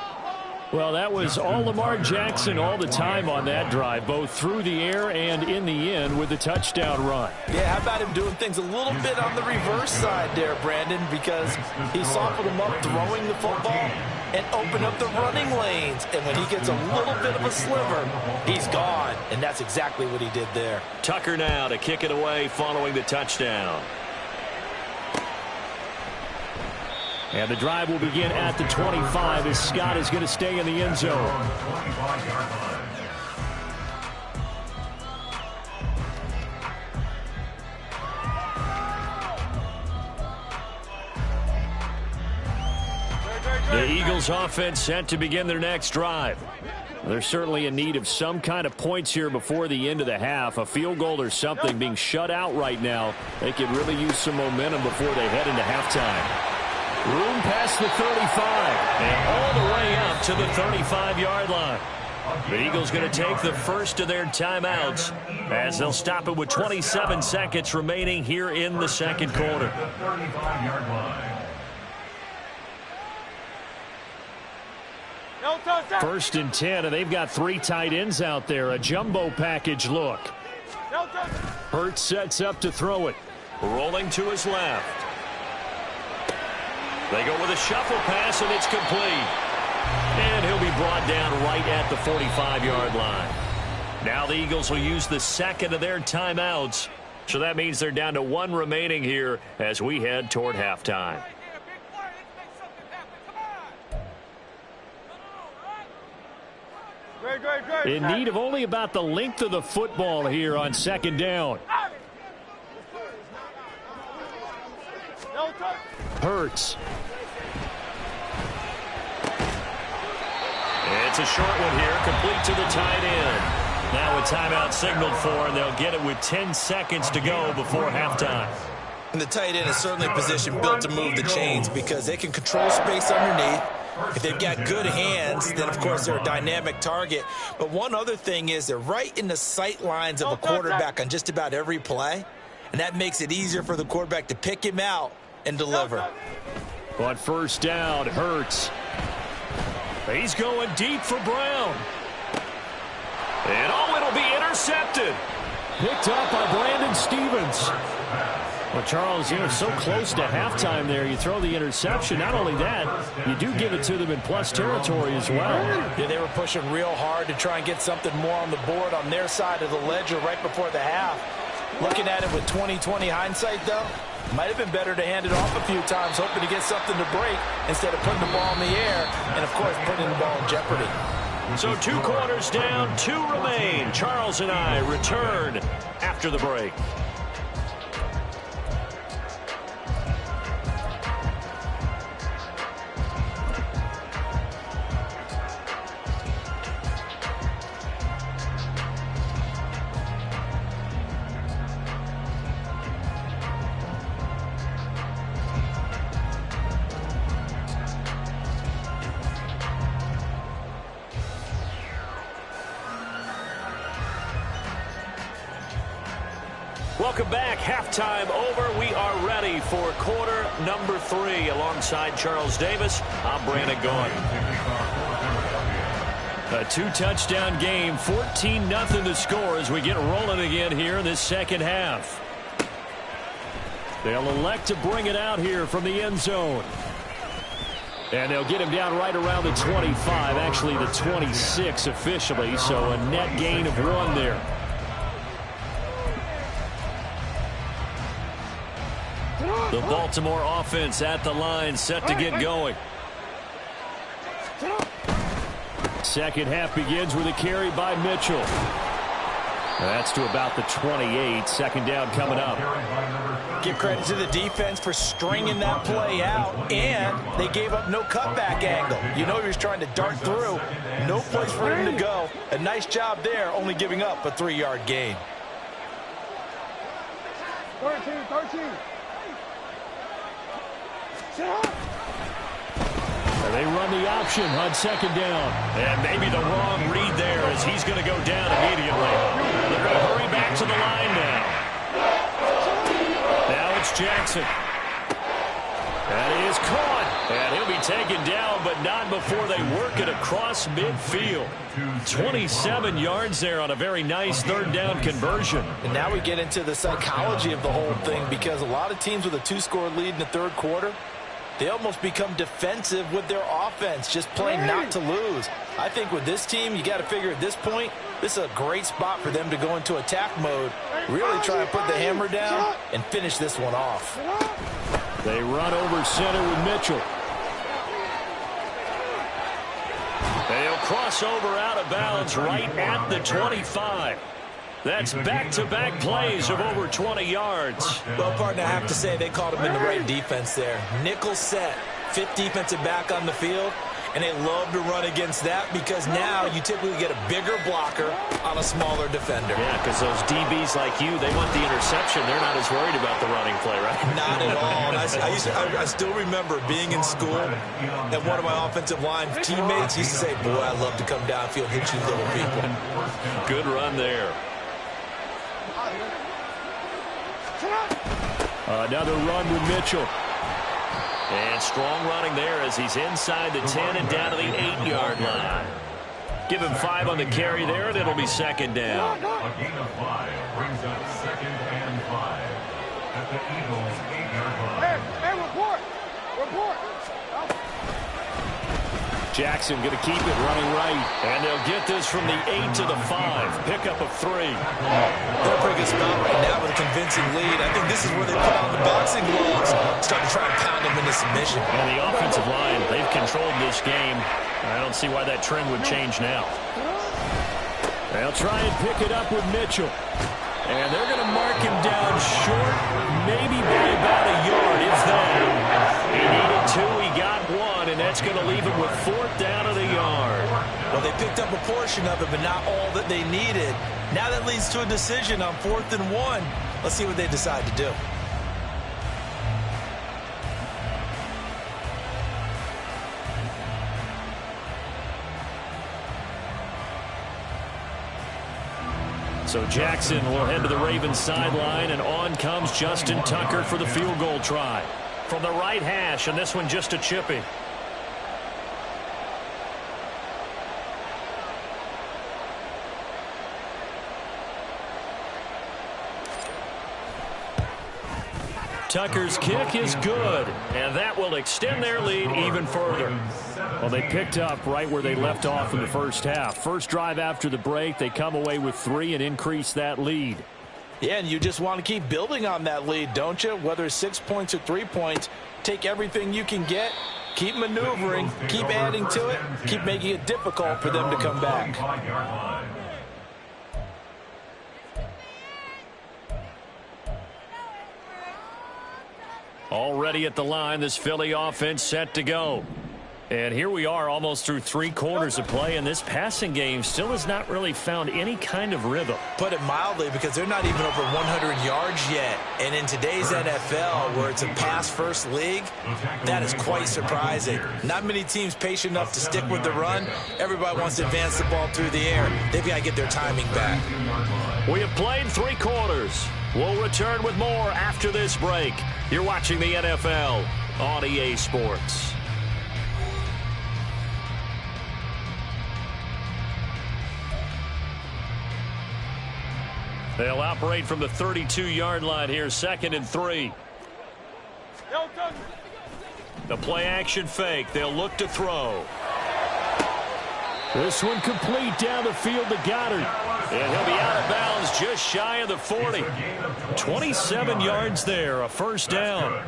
Well, that was all Lamar Jackson all the time on that drive, both through the air and in the end with the touchdown run. Yeah, how about him doing things a little bit on the reverse side there, Brandon, because he softened him up throwing the football and opened up the running lanes. And when he gets a little bit of a sliver, he's gone. And that's exactly what he did there. Tucker now to kick it away following the touchdown. And the drive will begin at the 25 as Scott is going to stay in the end zone. The Eagles offense set to begin their next drive. They're certainly in need of some kind of points here before the end of the half. A field goal or something being shut out right now. They could really use some momentum before they head into halftime. Room past the 35 and all the way up to the 35-yard line. The Eagles going to take the first of their timeouts as they'll stop it with 27 seconds remaining here in the 2nd quarter. 35-yard line. 1st and 10, and they've got 3 tight ends out there. A jumbo package look. Hurts sets up to throw it. Rolling to his left. They go with a shuffle pass, and it's complete. And he'll be brought down right at the 45-yard line. Now the Eagles will use the 2nd of their timeouts. So that means they're down to 1 remaining here as we head toward halftime. In need of only about the length of the football here on 2nd down. Hurts. It's a short one here, complete to the tight end. Now a timeout signaled for, and they'll get it with 10 seconds to go before halftime. And the tight end is certainly a position built to move the chains because they can control space underneath. If they've got good hands, then, of course, they're a dynamic target. But one other thing is they're right in the sight lines of a quarterback on just about every play, and that makes it easier for the quarterback to pick him out and deliver. On 1st down, Hurts. He's going deep for Brown. And it'll be intercepted. Picked up by Brandon Stevens. Well, Charles, you're so close to halftime there. You throw the interception. Not only that, you do give it to them in plus territory as well. Yeah, they were pushing real hard to try and get something more on the board on their side of the ledger right before the half. Looking at it with 20/20 hindsight, though, might have been better to hand it off a few times, hoping to get something to break instead of putting the ball in the air and, of course, putting the ball in jeopardy. So 2 quarters down, 2 remain. Charles and I return after the break. Welcome back. Halftime over. We are ready for quarter number 3. Alongside Charles Davis, I'm Brandon Gaudin. A 2-touchdown game, 14-0 to score as we get rolling again here in this 2nd half. They'll elect to bring it out here from the end zone. And they'll get him down right around the 25, actually the 26 officially, so a net gain of 1 there. The Baltimore offense at the line, set to get going. Second half begins with a carry by Mitchell. That's to about the 28. Second down coming up. Give credit to the defense for stringing that play out, and they gave up no cutback angle. You know he was trying to dart through. No place for him to go. A nice job there, only giving up a 3-yard gain. 13. And they run the option on second down. And maybe the wrong read there as he's going to go down immediately. They're going to hurry back to the line now. Now it's Jackson. That is caught. And he'll be taken down, but not before they work it across midfield. 27 yards there on a very nice third down conversion. And now we get into the psychology of the whole thing, because a lot of teams with a 2-score lead in the third quarter, they almost become defensive with their offense, just playing not to lose. I think with this team, you got to figure at this point, this is a great spot for them to go into attack mode, really try and put the hammer down and finish this one off. They run over center with Mitchell. They'll cross over out of bounds right at the 25. That's back-to-back plays of over 20 yards. Well, partner, I have to say they called him in the right defense there. Nickel set, 5th defensive back on the field, and they love to run against that because now you typically get a bigger blocker on a smaller defender. Yeah, because those DBs like you, they want the interception. They're not as worried about the running play, right? Not at all. And I still remember being in school, and one of my offensive line teammates used to say, boy, I love to come downfield, hit you little people. Good run there. Another run with Mitchell. And strong running there as he's inside the 10 and down to the 8-yard line. Give him 5 on the carry there, and it'll be second down. A gain of 5 brings up 2nd and 5 at the Eagles' 8-yard line. Hey, report. Jackson going to keep it running right. And they'll get this from the 8 to the 5. Pickup of 3. They're a pretty good spot right now with a convincing lead. I think this is where they put on the boxing gloves, start to try and pound them into submission. And the offensive line, they've controlled this game. I don't see why that trend would change now. They'll try and pick it up with Mitchell. And they're going to mark him down short, maybe by about a yard, if that. He needed 2, he got 1, and that's going to leave him with 4th down of the yard. Well, they picked up a portion of it, but not all that they needed. Now that leads to a decision on 4th and 1. Let's see what they decide to do. So Jackson will head to the Ravens sideline, and on comes Justin Tucker for the field goal try. From the right hash, and this one just a chippy. Tucker's kick is good, and that will extend their lead even further. Well, they picked up right where they left off in the first half. First drive after the break, they come away with 3 and increase that lead. Yeah, and you just want to keep building on that lead, don't you? Whether it's 6 points or 3 points, take everything you can get, keep maneuvering, keep adding to it, keep making it difficult for them to come back. Already at the line, this Philly offense set to go. And here we are almost through 3 quarters of play, and this passing game still has not really found any kind of rhythm. Put it mildly, because they're not even over 100 yards yet. And in today's NFL, where it's a pass-first league, that is quite surprising. Not many teams patient enough to stick with the run. Everybody wants to advance the ball through the air. They've got to get their timing back. We have played 3 quarters. We'll return with more after this break. You're watching the NFL on EA Sports. They'll operate from the 32-yard line here, 2nd and 3. The play action fake. They'll look to throw. This one complete down the field to Goddard. And he'll be out of bounds just shy of the 40. 27 yards there, a first down.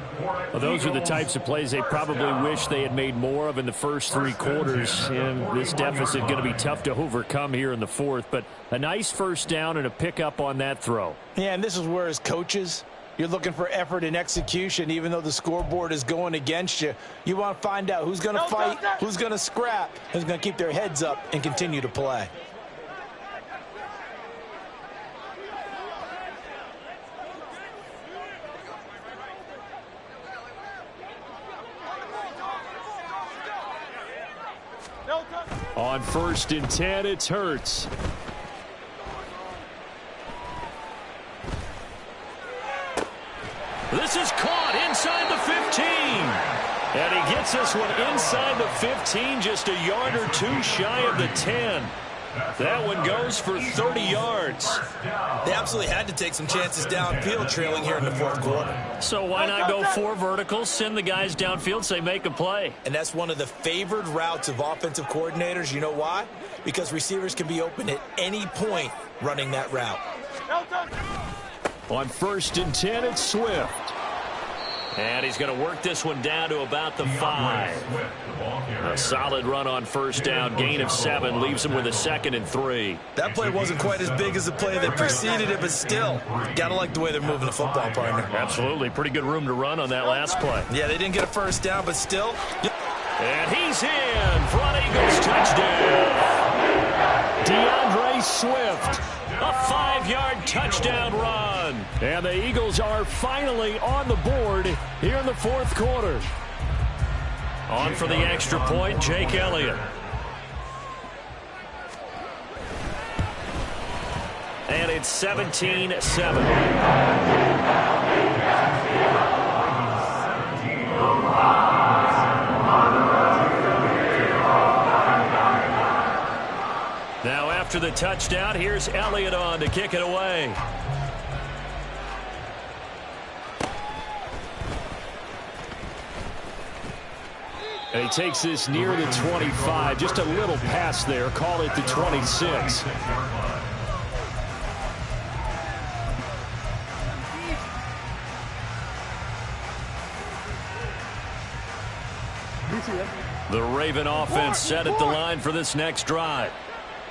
Well, those are the types of plays they probably wish they had made more of in the first 3 quarters. And this deficit going to be tough to overcome here in the 4th. But a nice first down and a pickup on that throw. Yeah, and this is where as coaches, you're looking for effort and execution, even though the scoreboard is going against you. You want to find out who's going to fight, who's going to scrap, who's going to keep their heads up and continue to play. On 1st and 10, it's Hurts. This is caught inside the 15. And he gets this one inside the 15, just a yard or 2 shy of the 10. That one goes for 30 yards. They absolutely had to take some chances downfield trailing here in the 4th quarter. So why not go 4 verticals, send the guys downfield, say make a play? And that's one of the favored routes of offensive coordinators. You know why? Because receivers can be open at any point running that route. On 1st and 10, it's Swift. And he's going to work this one down to about the 5. A solid run on first down, gain of 7, leaves him with a 2nd and 3. That play wasn't quite as big as the play that preceded it, but still, gotta like the way they're moving the football, partner. Absolutely, pretty good room to run on that last play. Yeah, they didn't get a first down, but still. And he's in for an Eagles touchdown. DeAndre Swift. A 5-yard touchdown run. And the Eagles are finally on the board here in the 4th quarter. On for the extra point, Jake Elliott. And it's 17-7. Now after the touchdown, here's Elliott on to kick it away. And he takes this near the 25. Just a little pass there. Call it the 26. The Raven offense set at the line for this next drive.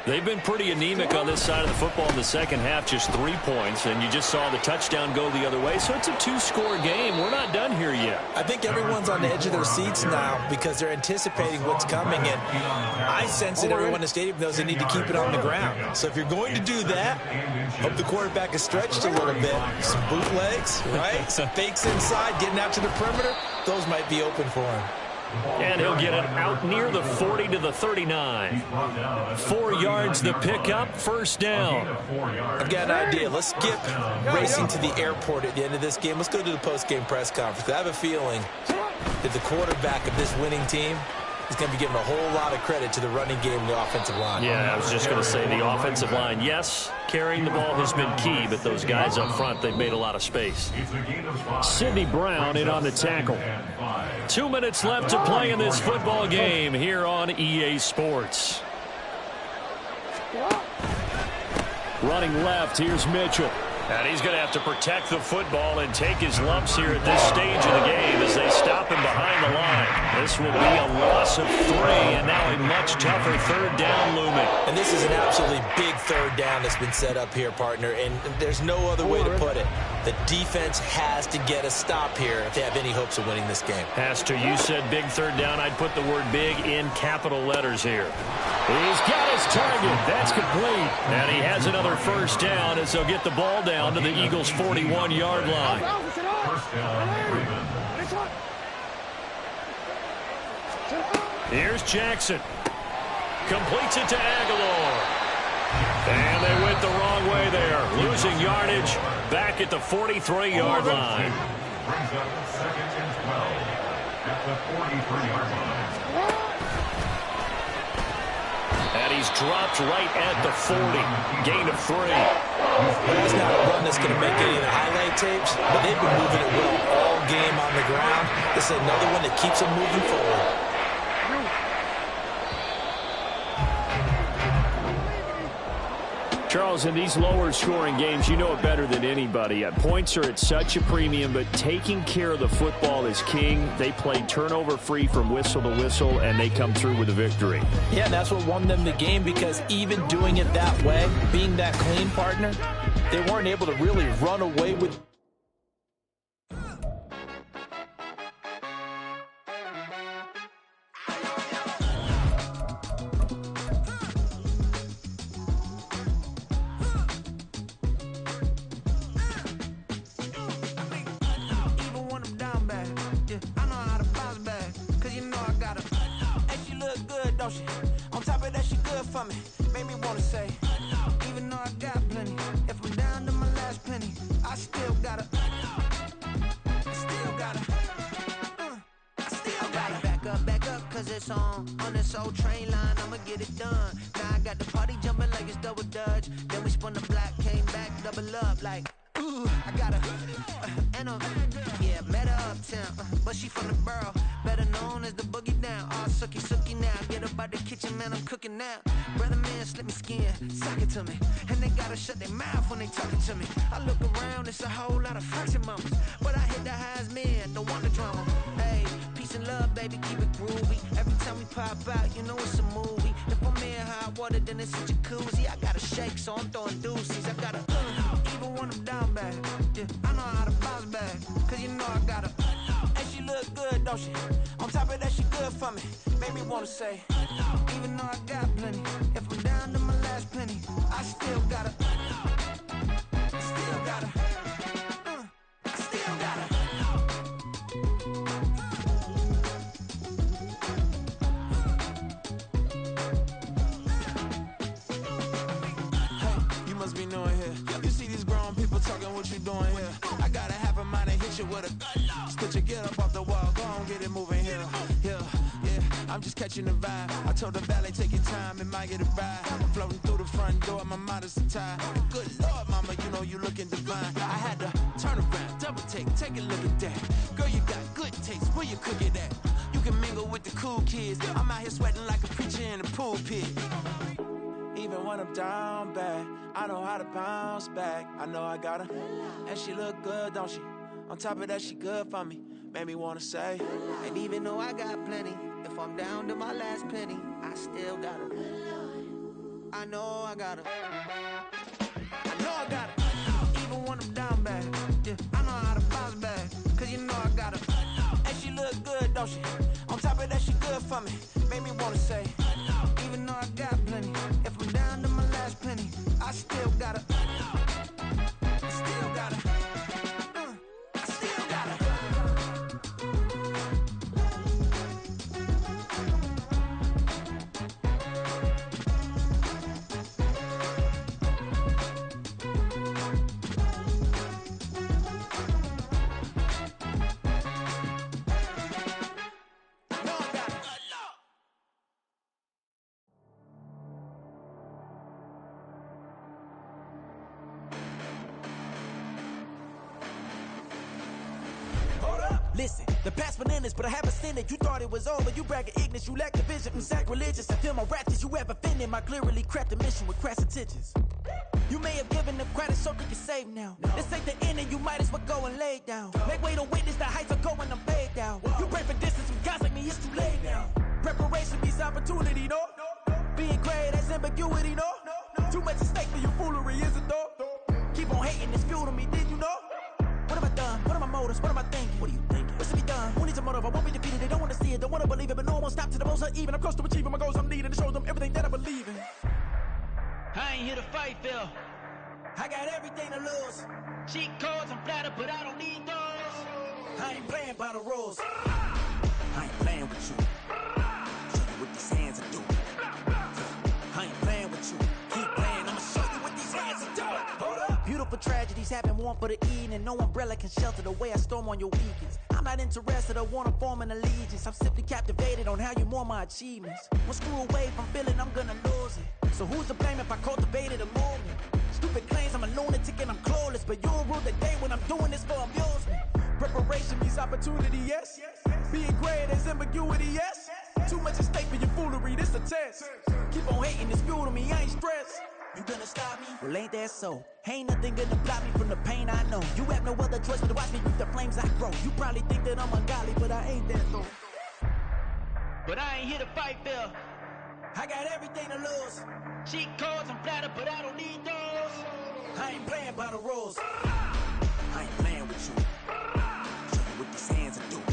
They've been pretty anemic on this side of the football in the second half, just 3 points, and you just saw the touchdown go the other way. So it's a 2-score game. We're not done here yet. I think everyone's on the edge of their seats now because they're anticipating what's coming, and I sense that everyone in the stadium knows they need to keep it on the ground. So if you're going to do that, hope the quarterback is stretched a little bit. Some bootlegs, right? Some fakes inside, getting out to the perimeter. Those might be open for him. And he'll get it out near the 40 to the 39. 4 yards the pickup, first down. I've got an idea. Let's skip racing to the airport at the end of this game. Let's go to the post-game press conference. I have a feeling that the quarterback of this winning team is going to be given a whole lot of credit to the running game and the offensive line. Yeah, I was just going to say the offensive line. Yes, carrying the ball has been key, but those guys up front, they've made a lot of space. Sidney Brown in on the tackle. 2 minutes left to play in this football game here on EA Sports. Running left, here's Mitchell. And he's going to have to protect the football and take his lumps here at this stage of the game as they stop him behind the line. This will be a loss of 3, and now a much tougher third down looming. And this is an absolutely big third down that's been set up here, partner, and there's no other way to put it. The defense has to get a stop here if they have any hopes of winning this game. Has to. You said big third down. I'd put the word big in capital letters here. He's got his target. That's complete. And he has another first down as they'll get the ball down to the Eagles' 41-yard line. Here's Jackson. Completes it to Aguilar. And they went the wrong way there. Losing yardage back at the 43-yard line. Brings up 2nd and 12 at the 43-yard line. And he's dropped right at the 40. Gain of 3. Well, that's not a run that's going to make any of the highlight tapes, but they've been moving it well all game on the ground. This is another one that keeps them moving forward. Charles, in these lower-scoring games, you know it better than anybody. Points are at such a premium, but taking care of the football is king. They play turnover-free from whistle to whistle, and they come through with a victory. Yeah, and that's what won them the game, because even doing it that way, being that clean partner, they weren't able to really run away with. On top of that, she good for me. Made me wanna say, even though I got plenty, if I'm down to my last penny, I still gotta back up, cause it's on this old train line, I'ma get it done. Now I got the party jumping like it's double dutch. Then we spun the block, came back, double up like, ooh, I gotta, yeah, met her uptown, but she from the borough, better known as the boogie down. All sucky now, get up out the kitchen, man, I'm cooking now. Brother man, slip me skin, suck it to me, and they gotta shut their mouth when they talking to me. I look around, it's a whole lot of fraction mamas, but I hit the highs, man, don't want the drama. Hey, peace and love, baby, keep it groovy. Every time we pop out, you know it's a movie. If I'm in hot water, then it's a jacuzzi. I gotta shake, so I'm throwing deuces. I gotta, even when I'm down bad, yeah, I know how to bounce back, cause you know I gotta, and she look good, don't she? On top of that, she good for me. Made me wanna say, even though I got plenty, if I'm down to my last penny, I still gotta, still gotta. Be knowing here. You see these grown people talking, what you doing here? I got a half a mind to hit you with a spit you, get up off the wall, go on, get it moving here. Yeah, I'm just catching the vibe. I told the valet, take your time, it might get a ride. I'm floating through the front door, my mind is a tie. Good Lord, mama, you know you looking divine. I had to turn around, double take a look at that. Girl, you got good taste, where you cook it at? You can mingle with the cool kids. I'm out here sweating like a preacher in a pulpit. Even when I'm down bad, I know how to bounce back. I know I got her, and she look good, don't she? On top of that, she good for me. Made me wanna say, and even though I got plenty, if I'm down to my last penny, I still got her. I know I got her. I know I got her. Even when I'm down bad, yeah, I know how to bounce back, cause you know I got her. And she look good, don't she? On top of that, she good for me. Made me wanna say, even though I got plenty, if I'm down to my last penny, I still gotta, still gotta, I still gotta. Listen, the past bananas, but I haven't seen it. You thought it was over, you bragging ignorance, you lack the vision from sacrilegious. I feel my ratchets, you have offended my clearly crafted mission with crass intentions. You may have given them credit so they can save now. This ain't the end and you might as well go and lay down. Make way to witness the heights are going, I'm paid down. You pray for distance with guys like me, it's too late now. Preparation means opportunity, no? Being great, that's ambiguity, no? Too much at stake for your foolery, is it though? Keep on hating, it's fuel to me, did you know? What have I done? What are my motives? What am I thinking? What are you thinking? What's to be done? Who needs a motive? I won't be defeated. They don't want to see it, don't want to believe it, but no one won't stop to the most even. I'm close to achieving my goals. I'm needing to show them everything that I believe in. I ain't here to fight, Phil. I got everything to lose. Cheat codes, I'm flattered, but I don't need those. I ain't playing by the rules. I ain't playing with you. Show you what these hands are doing. I ain't playing with you. Keep playing, I'ma show you what these hands are doing. Hold up. Beautiful tragedies happen, one for the evening. No umbrella can shelter the way I storm on your weekends. I'm not interested or wanna form an allegiance. I'm simply captivated on how you mourn my achievements. One screw away from feeling I'm gonna lose it. So who's to blame if I cultivated a movement? Stupid claims I'm a lunatic and I'm clueless, but you'll rule the day when I'm doing this for amusement. Preparation means opportunity, yes. Being great, there's ambiguity, yes. Too much at stake for your foolery, this a test. Keep on hating, it's fuel to me, I ain't stressed. You gonna stop me? Well, ain't that so? Ain't nothing gonna block me from the pain I know. You have no other choice but to watch me reap the flames I grow. You probably think that I'm ungodly, but I ain't that though. But I ain't here to fight fair. I got everything to lose. Cheat codes, I'm flattered, but I don't need those. I ain't playing by the rules. I ain't playing with you. Show you what these hands are doing.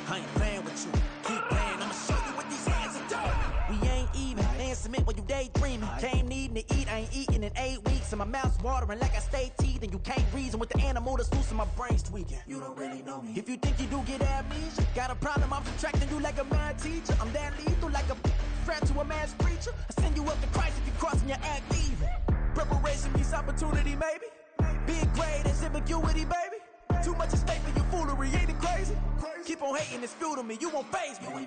I ain't playing with you. Keep playing, I'ma show you what these hands are doing. We ain't even. Laying cement when you daydreaming. Came needing to eat, I ain't eating in 8 weeks. And my mouth's watering like I stay teething. You can't reason with the animal that's loose and my brain's tweaking. You don't really know me. If you think you do get amnesia, got a problem, I'm subtracting you like a mad teacher. I'm that lethal like a threat to a mass preacher. I send you up to Christ if you crossing your act evil. Preparation means opportunity, maybe. Being great is ambiguity, baby. Too much at stake for your foolery, ain't it crazy? Keep on hating, it's fuel to me, you won't faze me.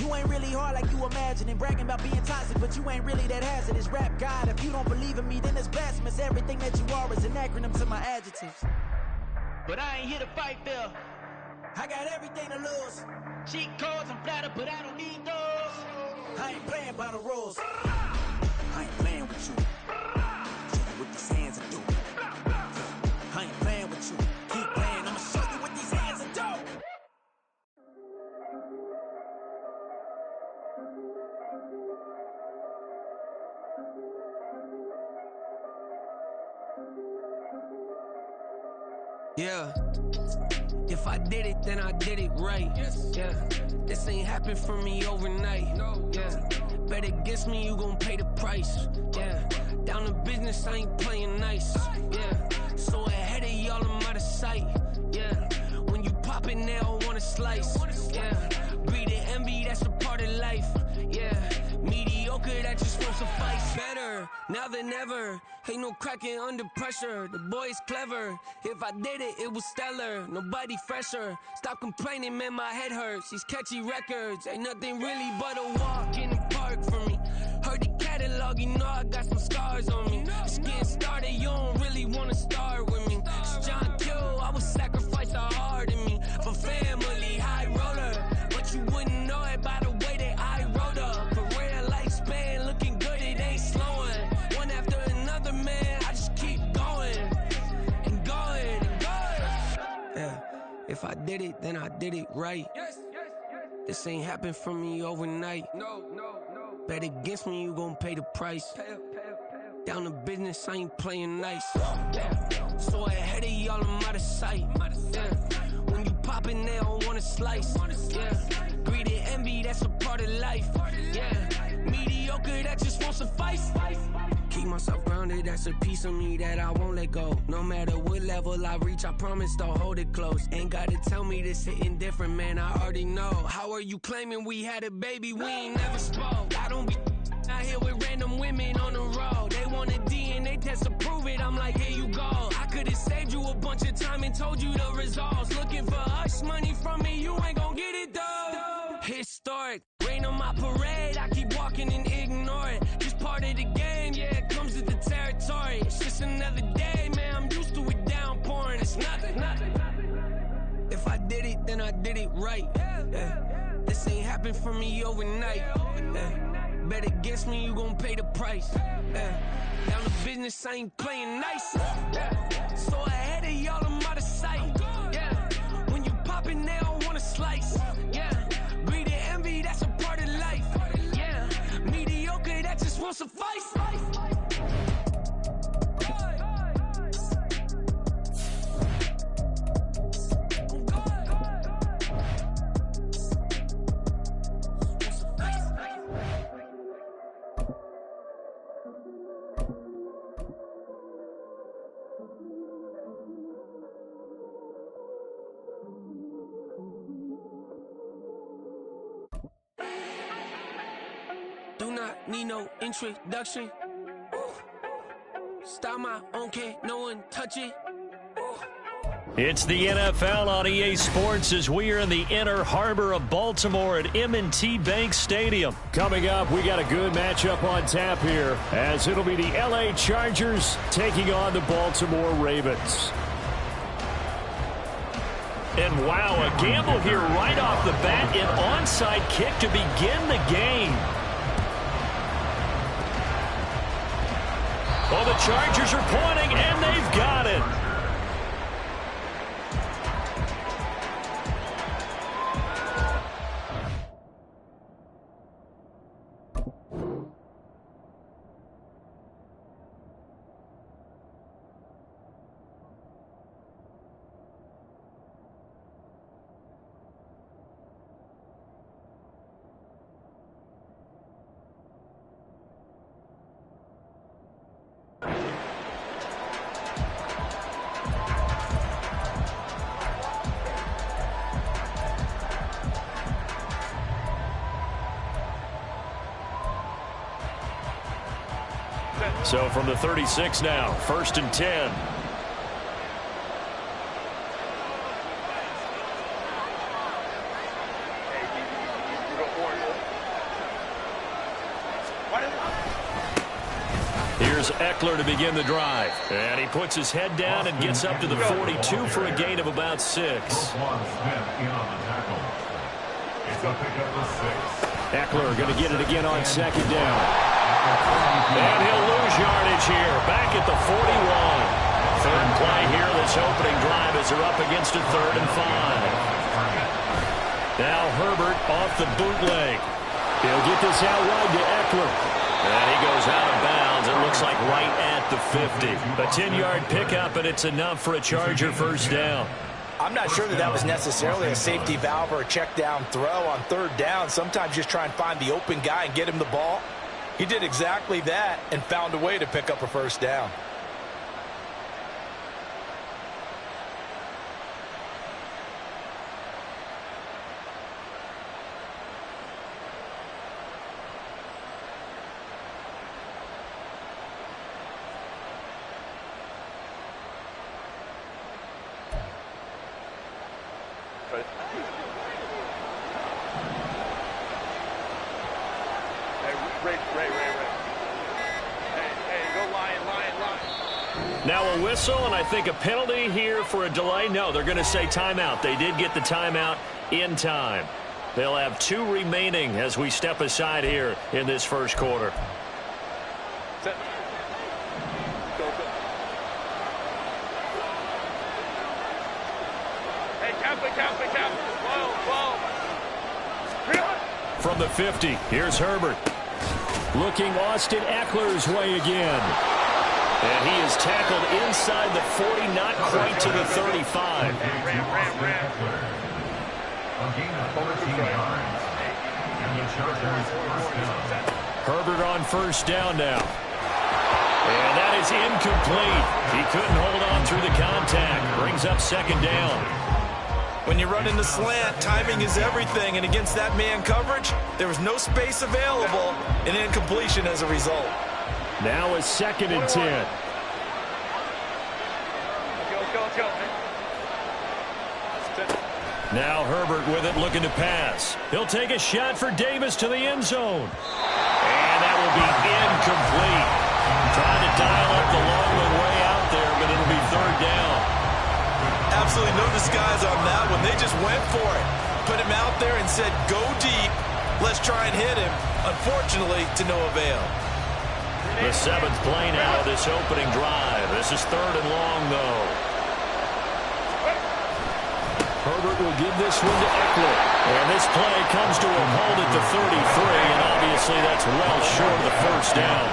You ain't really hard like you imagining. Bragging about being toxic, but you ain't really that hazardous. Rap God, if you don't believe in me, then it's blasphemous. Everything that you are is an acronym to my adjectives. But I ain't here to fight fair. I got everything to lose. Cheat codes, I'm flattered, but I don't need those. I ain't playing by the rules. I ain't playing with you. Show you what these hands are doing. I ain't playing with you. Keep playing, I'ma show you what these hands are doing. Yeah. If I did it, then I did it right. Yeah. This ain't happened for me overnight. Yeah. Bet against me, you gon' pay the price. Yeah. Down to business, I ain't playing nice. Yeah. So ahead of y'all, I'm out of sight. Yeah. When you pop it, they don't wanna slice. Yeah. Greed and envy, that's a part of life. Yeah. Mediocre, that just won't suffice. Better now than ever. Ain't no cracking under pressure. The boy's clever. If I did it, it was stellar. Nobody fresher. Stop complaining, man, my head hurts. These catchy records ain't nothing really but a walk in the park for me. Heard the catalog, you know I got some scars on me. It's getting started, you don't really wanna start with me. It's John Kill, I would sacrifice a heart in me. For family, high roller. But you wouldn't know it by the way that I wrote up. Career lifespan looking good, it ain't slowing. One after another, man, I just keep going. And going, and going. Yeah, if I did it, then I did it right. This ain't happened for me overnight. No. Bet against me, you gon' pay the price. Down to business, I ain't playing nice. Yeah. So ahead of y'all, I'm out of sight. Yeah. When you poppin', they don't wanna slice. Yeah. Greed and envy, that's a part of life. Yeah. Mediocre, that just won't suffice. Keep myself grounded, that's a piece of me that I won't let go. No matter what level I reach, I promise to hold it close. Ain't gotta tell me this hitting different, man, I already know. How are you claiming we had a baby, we ain't never spoke? I don't be out here with random women on the road. They want a DNA test to prove it, I'm like, here you go. I could've saved you a bunch of time and told you the results. Looking for hush money from me, you ain't gon' get it though. Historic, rain on my parade, I keep walking and ignore it. Just part of the game, yeah, it comes with the territory. It's just another day, man, I'm used to it downpouring. It's nothing. If I did it, then I did it right. Yeah. This ain't happened for me overnight. Yeah. Bet against me, you gon' pay the price. Yeah. Down to business, I ain't playing nice. Yeah. So ahead of y'all, I'm out of sight. Yeah. When you poppin', they don't wanna slice. Yeah. Greed and envy, that's a part of life. Yeah. Mediocre, that just won't suffice. Do not need no introduction. Start my own, can't no one touch it. It's the NFL on EA Sports as we are in the inner harbor of Baltimore at M&T Bank Stadium. Coming up, we got a good matchup on tap here as it'll be the LA Chargers taking on the Baltimore Ravens. And wow, a gamble here right off the bat. An onside kick to begin the game. Well, the Chargers are pointing, and they've got it. So from the 36 now, 1st and 10. Here's Eckler to begin the drive. And he puts his head down and gets up to the 42 for a gain of about 6. Eckler going to get it again on 2nd down. And he'll lose yardage here, back at the 41. Third play here, this opening drive as they're up against a 3rd and 5. Now Herbert off the bootleg. He'll get this out wide to Eckler. And he goes out of bounds. It looks like right at the 50. A 10-yard pickup, and it's enough for a Charger first down. I'm not sure that was necessarily a safety valve or a check down throw on 3rd down. Sometimes just try and find the open guy and get him the ball. He did exactly that and found a way to pick up a first down. Now a whistle, and I think a penalty here for a delay. No, they're going to say timeout. They did get the timeout in time. They'll have 2 remaining as we step aside here in this first quarter. Set. Go. Hey, cap. Whoa. From the 50, here's Herbert. Looking Austin Eckler's way again. And he is tackled inside the 40, not quite to the 35. Herbert on first down now. And that is incomplete. He couldn't hold on through the contact. Brings up 2nd down. When you run in the slant, timing is everything. And against that man coverage, there was no space available. An incompletion as a result. Now a 2nd and 10. Go. Now Herbert with it, looking to pass. He'll take a shot for Davis to the end zone. And that will be incomplete. Trying to dial up the long way out there, but it'll be 3rd down. Absolutely no disguise on that one. They just went for it. Put him out there and said, go deep. Let's try and hit him. Unfortunately, to no avail. The 7th play now of this opening drive. This is 3rd and long, though. Herbert will give this one to Eckler. And this play comes to a halt at the 33, and obviously that's well short of the first down.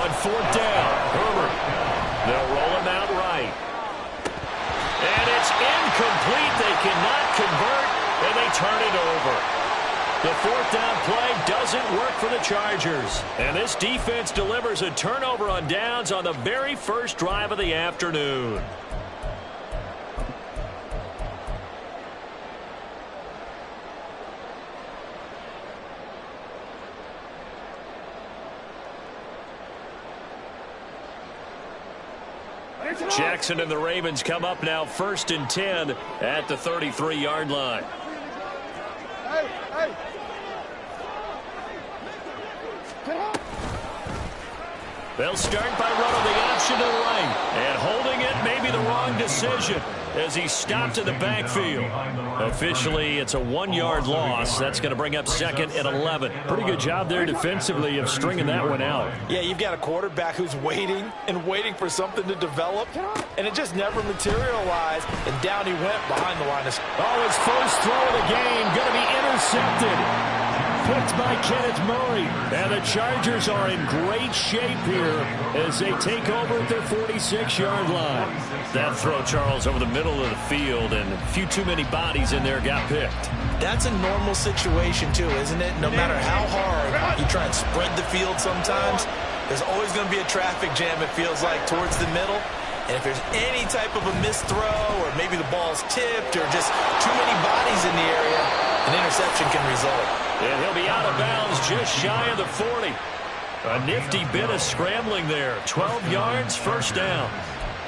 On 4th down, Herbert. They'll roll him out right. And it's incomplete. They cannot convert, and they turn it over. The 4th down play doesn't work for the Chargers. And this defense delivers a turnover on downs on the very first drive of the afternoon. Jackson and the Ravens come up now 1st and 10 at the 33-yard line. They'll start by running the option to the right. And holding it may be the wrong decision as he stopped in the backfield. Officially, it's a 1-yard loss. That's going to bring up 2nd and 11. Pretty good job there defensively of stringing that one out. Yeah, you've got a quarterback who's waiting and waiting for something to develop, and it just never materialized, and down he went behind the line of scrimmage. Oh, his first throw of the game going to be intercepted. Picked by Kenneth Murray. And the Chargers are in great shape here as they take over at their 46-yard line. That throw, Charles, over the middle of the field, and a few too many bodies in there got picked. That's a normal situation, too, isn't it? No matter how hard you try and spread the field sometimes, there's always going to be a traffic jam, it feels like, towards the middle. And if there's any type of a missed throw or maybe the ball's tipped or just too many bodies in the area, an interception can result. And he'll be out of bounds just shy of the 40. A nifty bit of scrambling there. 12 yards, first down.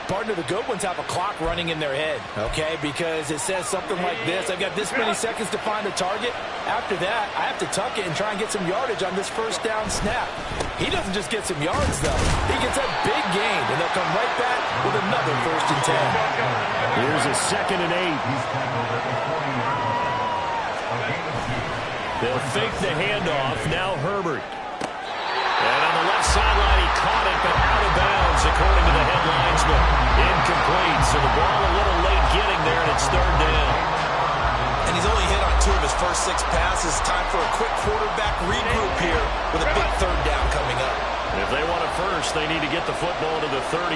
Partner, the good ones have a clock running in their head, okay? Because it says something like this. I've got this many seconds to find a target. After that, I have to tuck it and try and get some yardage on this first down snap. He doesn't just get some yards, though. He gets a big gain, and they'll come right back with another 1st and 10. Here's a 2nd and 8. They'll fake the handoff. Now Herbert. And on the left sideline, he caught it, but out of bounds, according to the head linesman. Incomplete, so the ball a little late getting there, and it's 3rd down. And he's only hit on 2 of his first 6 passes. Time for a quick quarterback regroup here with a big 3rd down coming up. If they want a first, they need to get the football to the 32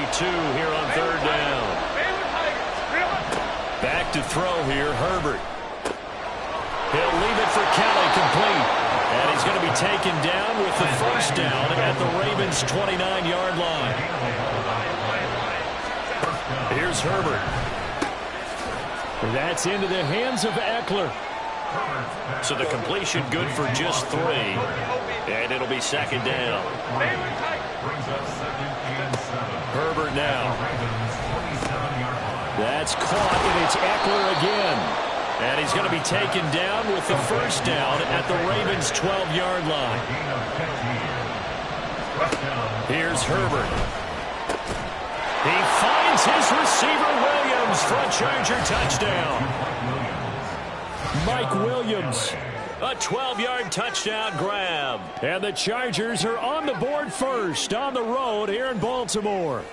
here on 3rd down. Back to throw here, Herbert. He'll leave it for Kelly, complete. And he's going to be taken down with the first down at the Ravens' 29-yard line. Here's Herbert. That's into the hands of Eckler. So the completion good for just 3. And it'll be 2nd down. Herbert now. That's caught, and it's Eckler again. And he's going to be taken down with the first down at the Ravens' 12-yard line. Here's Herbert. He finds his receiver, Williams, for a Charger touchdown. Mike Williams. A 12-yard touchdown grab. And the Chargers are on the board first on the road here in Baltimore.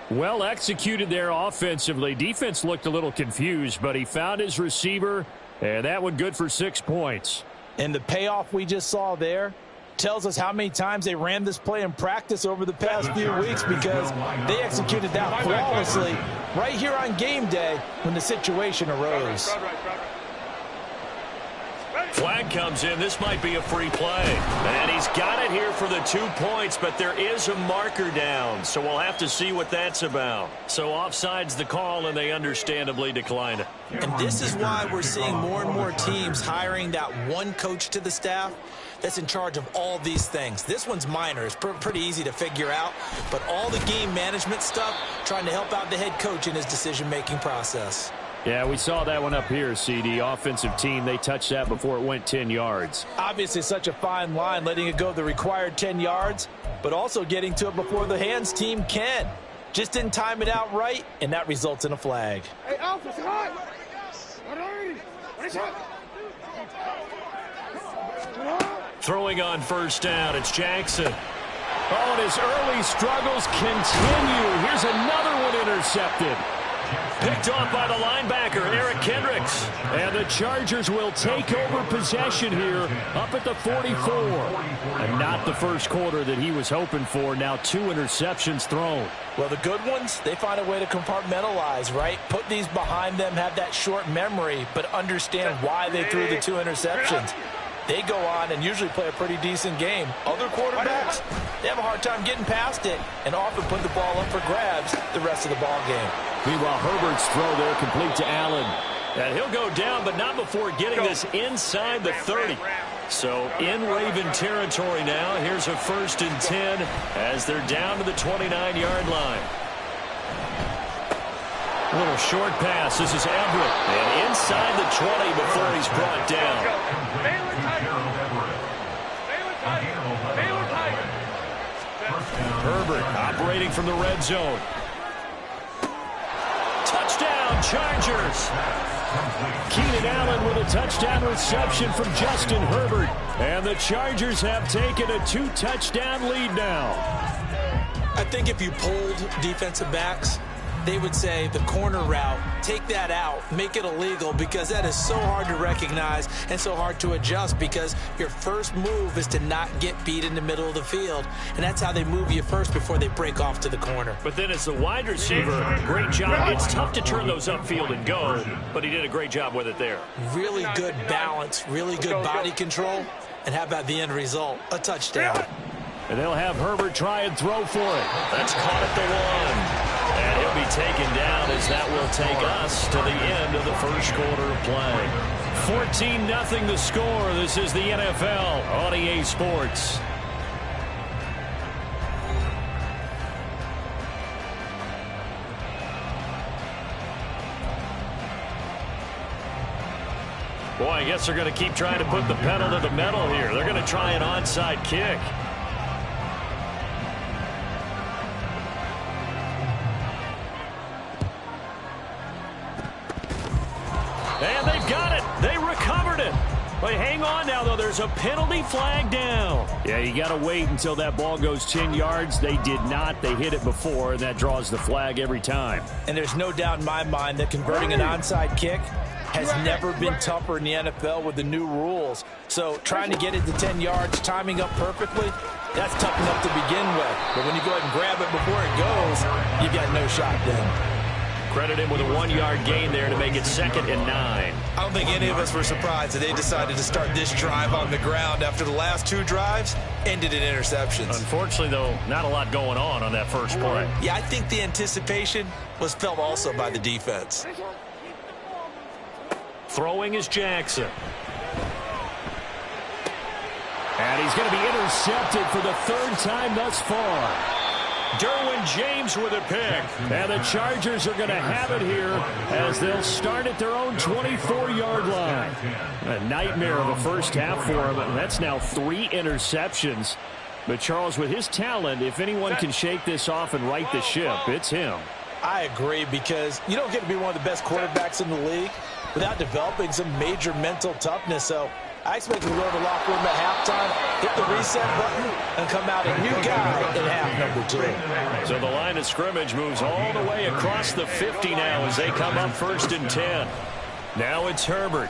Well executed there offensively. Defense looked a little confused, but he found his receiver, and that one good for 6 points. And the payoff we just saw there tells us how many times they ran this play in practice over the past few weeks, because they executed that flawlessly right here on game day when the situation arose. Flag comes in. This might be a free play. And he's got it here for the 2 points, but there is a marker down, so we'll have to see what that's about. So offside's the call, and they understandably decline it. And this is why we're seeing more and more teams hiring that one coach to the staff that's in charge of all these things. This one's minor. It's pretty easy to figure out, but all the game management stuff, trying to help out the head coach in his decision-making process. Yeah, we saw that one up here, CD. Offensive team, they touched that before it went 10 yards. Obviously such a fine line, letting it go the required 10 yards, but also getting to it before the hands team can. Just didn't time it out right, and that results in a flag. Hey, Alpha, hot! Throwing on first down, it's Jackson. Oh, and his early struggles continue. Here's another one intercepted. Picked off by the linebacker, Eric Kendricks. And the Chargers will take over possession here up at the 44. And not the first quarter that he was hoping for. Now 2 interceptions thrown. Well, the good ones, they find a way to compartmentalize, right? Put these behind them, have that short memory, but understand why they threw the 2 interceptions. They go on and usually play a pretty decent game. Other quarterbacks, they have a hard time getting past it and often put the ball up for grabs the rest of the ball game. Meanwhile, Herbert's throw there complete to Allen. And he'll go down, but not before getting this inside the 30. So in Raven territory now. Here's a 1st and 10 as they're down to the 29-yard line. A little short pass. This is Everett. And inside the 20 before he's brought down. Herbert operating from the red zone. Touchdown. Chargers. Keenan Allen with a touchdown reception from Justin Herbert. And the Chargers have taken a 2-touchdown lead now. I think if you polled defensive backs, they would say the corner route, take that out, make it illegal, because that is so hard to recognize and so hard to adjust, because your first move is to not get beat in the middle of the field, and that's how they move you first before they break off to the corner. But then as the wide receiver, great job. It's tough to turn those upfield and go, but he did a great job with it there. Really good balance, really good body control, and how about the end result? A touchdown. And they'll have Herbert try and throw for it. That's caught at the 1. And he'll be taken down as that will take us to the end of the first quarter of play. 14-0 the score. This is the NFL on EA Sports. Boy, I guess they're going to keep trying to put the pedal to the metal here. They're going to try an onside kick. And they've got it. They recovered it. But hang on now, though. There's a penalty flag down. Yeah, you got to wait until that ball goes 10 yards. They did not. They hit it before, and that draws the flag every time. And there's no doubt in my mind that converting an onside kick has never been tougher in the NFL with the new rules. So trying to get it to 10 yards, timing up perfectly, that's tough enough to begin with. But when you go ahead and grab it before it goes, you've got no shot then. Credit him with a 1-yard gain there to make it 2nd and 9. I don't think any of us were surprised that they decided to start this drive on the ground after the last 2 drives ended in interceptions. Unfortunately, though, not a lot going on that first play. Yeah, I think the anticipation was felt also by the defense. Throwing is Jackson. And he's going to be intercepted for the 3rd time thus far. Derwin James with a pick. And the Chargers are going to have it here as they'll start at their own 24-yard line. A nightmare of a first half for him. And that's now 3 interceptions. But Charles, with his talent, if anyone can shake this off and right the ship, it's him. I agree, because you don't get to be one of the best quarterbacks in the league without developing some major mental toughness. So I expect him to go to the locker room at halftime, hit the reset button, and come out a new guy in half number 2. So the line of scrimmage moves all the way across the 50 now as they come up 1st and 10. Now it's Herbert.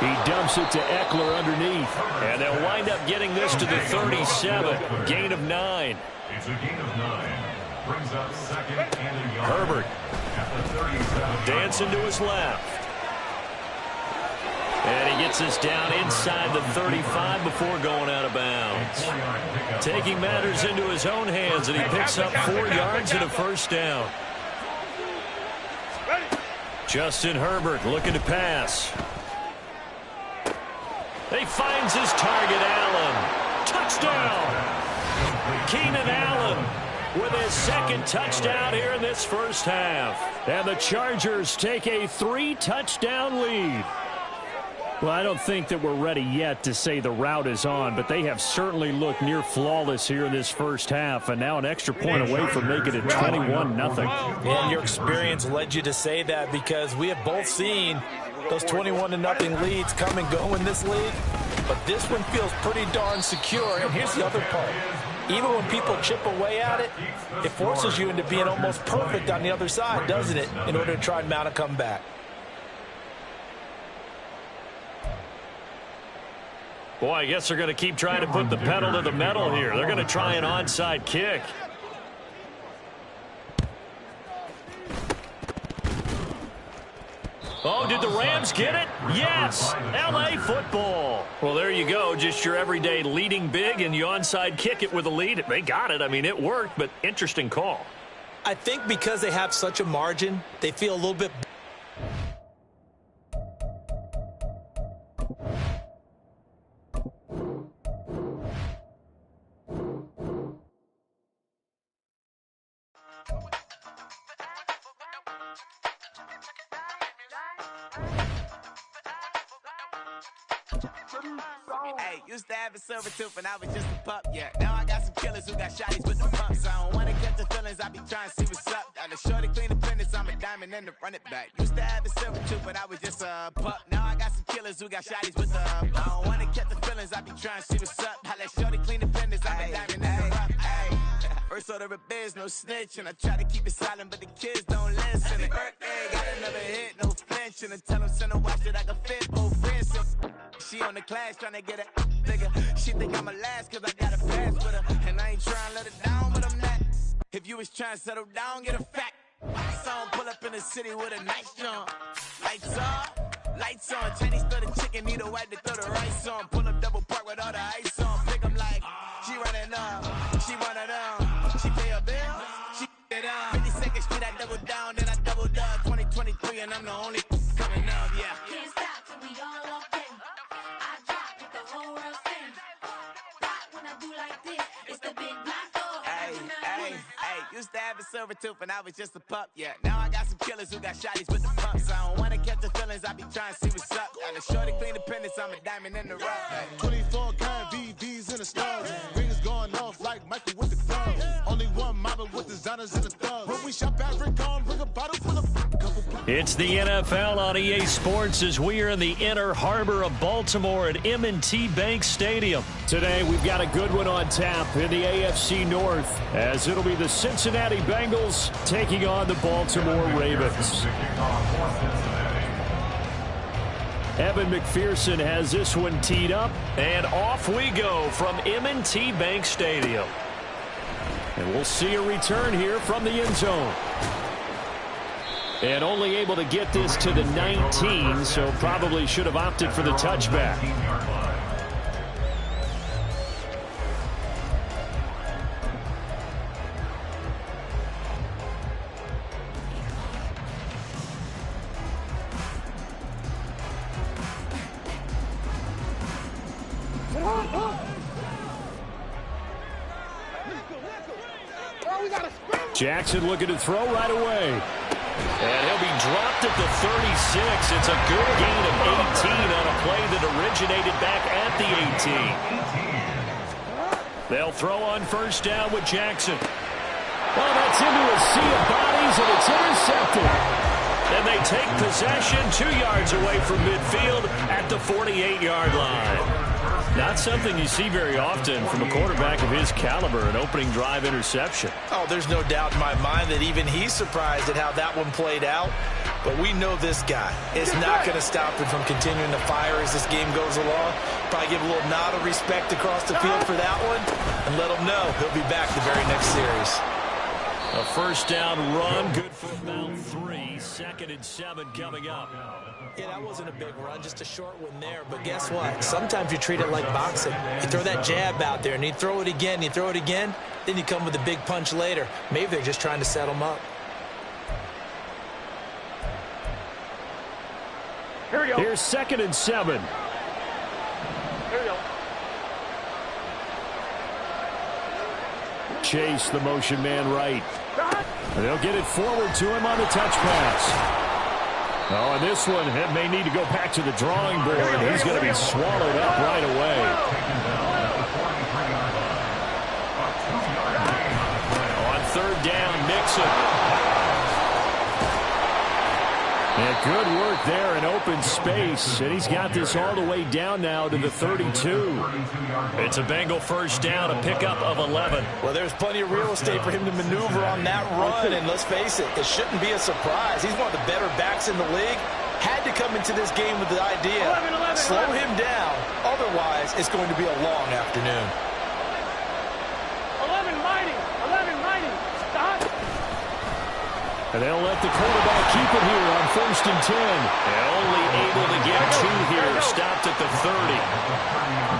He dumps it to Eckler underneath. And they'll wind up getting this to the 37. Gain of 9. It's a gain of 9. Brings up 2nd and a yard. Herbert dancing to his left. And he gets this down inside the 35 before going out of bounds. Taking matters into his own hands, and he picks up 4 yards and a 1st down. Justin Herbert looking to pass. He finds his target, Allen. Touchdown! Keenan Allen with his 2nd touchdown here in this first half. And the Chargers take a 3-touchdown lead. Well, I don't think that we're ready yet to say the route is on, but they have certainly looked near flawless here in this first half, and now an extra point away from making it 21-0. And your experience led you to say that, because we have both seen those 21-0 leads come and go in this league, but this one feels pretty darn secure. And here's the other part. Even when people chip away at it, it forces you into being almost perfect on the other side, doesn't it, in order to try and mount a comeback. Boy, I guess they're going to keep trying to put the pedal to the metal here. They're going to try an onside kick. Oh, did the Rams get it? Yes! L.A. football. Well, there you go. Just your everyday leading big, and you onside kick it with a lead. They got it. I mean, it worked, but interesting call. I think because they have such a margin, they feel a little bit... Hey, used to have a silver tooth and I was just a pup, yeah. Now I got some killers who got shotties with the pumps. I don't wanna get the feelings, I be trying to see what's up. I the shorty clean the fitness, I'm a diamond. diamond and the run it back. Used to have a silver tooth, but I was just a pup. Now I got some killers who got shotties with the I don't wanna catch the feelings, I be trying to see what's up. I let shorty clean the pendants, I'm a diamond and the rough. First order of biz, no snitch, and I try to keep it silent, but the kids don't listen. Birthday, got another hit, no flinch, and I tell them send a watch that I can fit both friends. She on the class trying to get a bigger. She think I'm a last cause I got a pass with her, and I ain't trying to let her down, but I'm not. If you was trying to settle down, get a fact. Song pull up in the city with a nice jump. Lights on, Chinese throw the chicken, need a wipe to throw the rice on. Pull up double park with all the ice on. Pick 'em like, she running up, she one of them. She pay a bill, she it up. 52nd Street, I double down, then I doubled up. 2023, and I'm the only coming up, yeah. Can't stop till we all locked in. I drop with the whole world sing. Pop when I do like this, it's the big black door. Hey, used to have a silver tooth and I was just a pup, yeah. Now I got some killers who got shotties with the pumps. I don't wanna catch the feelings, I be trying to see what's up. Got a shorty clean the pendants, I'm a diamond in the rough. 24 karat VVs in the stars. Rings going off like Michael with the club. Only one model with designers in the thugs. When we shop at Rick on, bring a bottle full of It's the NFL on EA Sports as we are in the inner harbor of Baltimore at M&T Bank Stadium. Today we've got a good one on tap in the AFC North as it'll be the Cincinnati Bengals taking on the Baltimore Ravens. Evan McPherson has this one teed up. And off we go from M&T Bank Stadium. And we'll see a return here from the end zone. And only able to get this to the 19, so probably should have opted for the touchback. Jackson looking to throw right away. And he'll be dropped at the 36. It's a good gain of 18 on a play that originated back at the 18. They'll throw on first down with Jackson. Well, that's into a sea of bodies, and it's intercepted. And they take possession 2 yards away from midfield at the 48-yard line. Not something you see very often from a quarterback of his caliber, an opening drive interception. Oh, there's no doubt in my mind that even he's surprised at how that one played out. But we know this guy is not going to stop him from continuing to fire as this game goes along. Probably give a little nod of respect across the field for that one and let him know he'll be back the very next series. A first down run, good for about 3. 2nd and 7 coming up. Yeah, that wasn't a big run, just a short one there. But guess what? Sometimes you treat it like boxing. You throw that jab out there, and you throw it again, you throw it again, then you come with a big punch later. Maybe they're just trying to set him up. Here we go. Here's 2nd and 7. Here we go. Chase, the motion man right. And they'll get it forward to him on the touch pass. Oh, and this one may need to go back to the drawing board. He's going to be swallowed up right away. On 3rd down, Mixon. And good work there in open space. And he's got this all the way down now to the 32. It's a Bengal first down, a pickup of 11. Well, there's plenty of real estate for him to maneuver on that run. And let's face it, it shouldn't be a surprise. He's one of the better backs in the league. Had to come into this game with the idea, slow him down. Otherwise, it's going to be a long afternoon. 11 mighty. Stop. And they'll let the quarterback keep it here on 1st and 10. And only able to get 2 here. Stopped at the 30.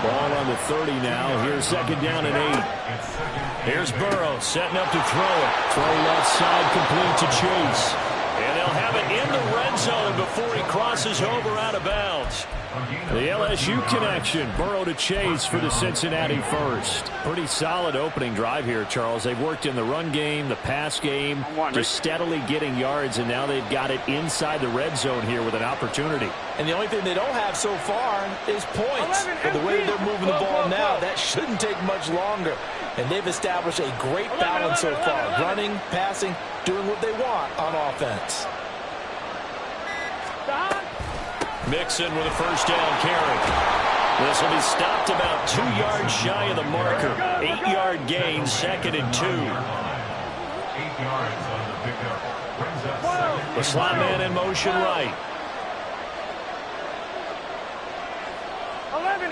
Ball on the 30 now. Here's 2nd down and 8. Here's Burrow setting up to throw it. Throw left side complete to Chase. And they'll have it in the red zone before he crosses over out of bounds. The LSU connection. Burrow to Chase for the Cincinnati first. Pretty solid opening drive here, Charles. They've worked in the run game, the pass game, just steadily getting yards, and now they've got it inside the red zone here with an opportunity. And the only thing they don't have so far is points. But the way they're moving the ball now, that shouldn't take much longer. And they've established a great balance so far. Running, passing, doing what they want on offense. Mixon with a first down carry. This will be stopped about 2 yards shy of the marker. 8-yard gain, 2nd and 2. 8 yards on the pickup. Brings up 2nd. The slot man in motion right.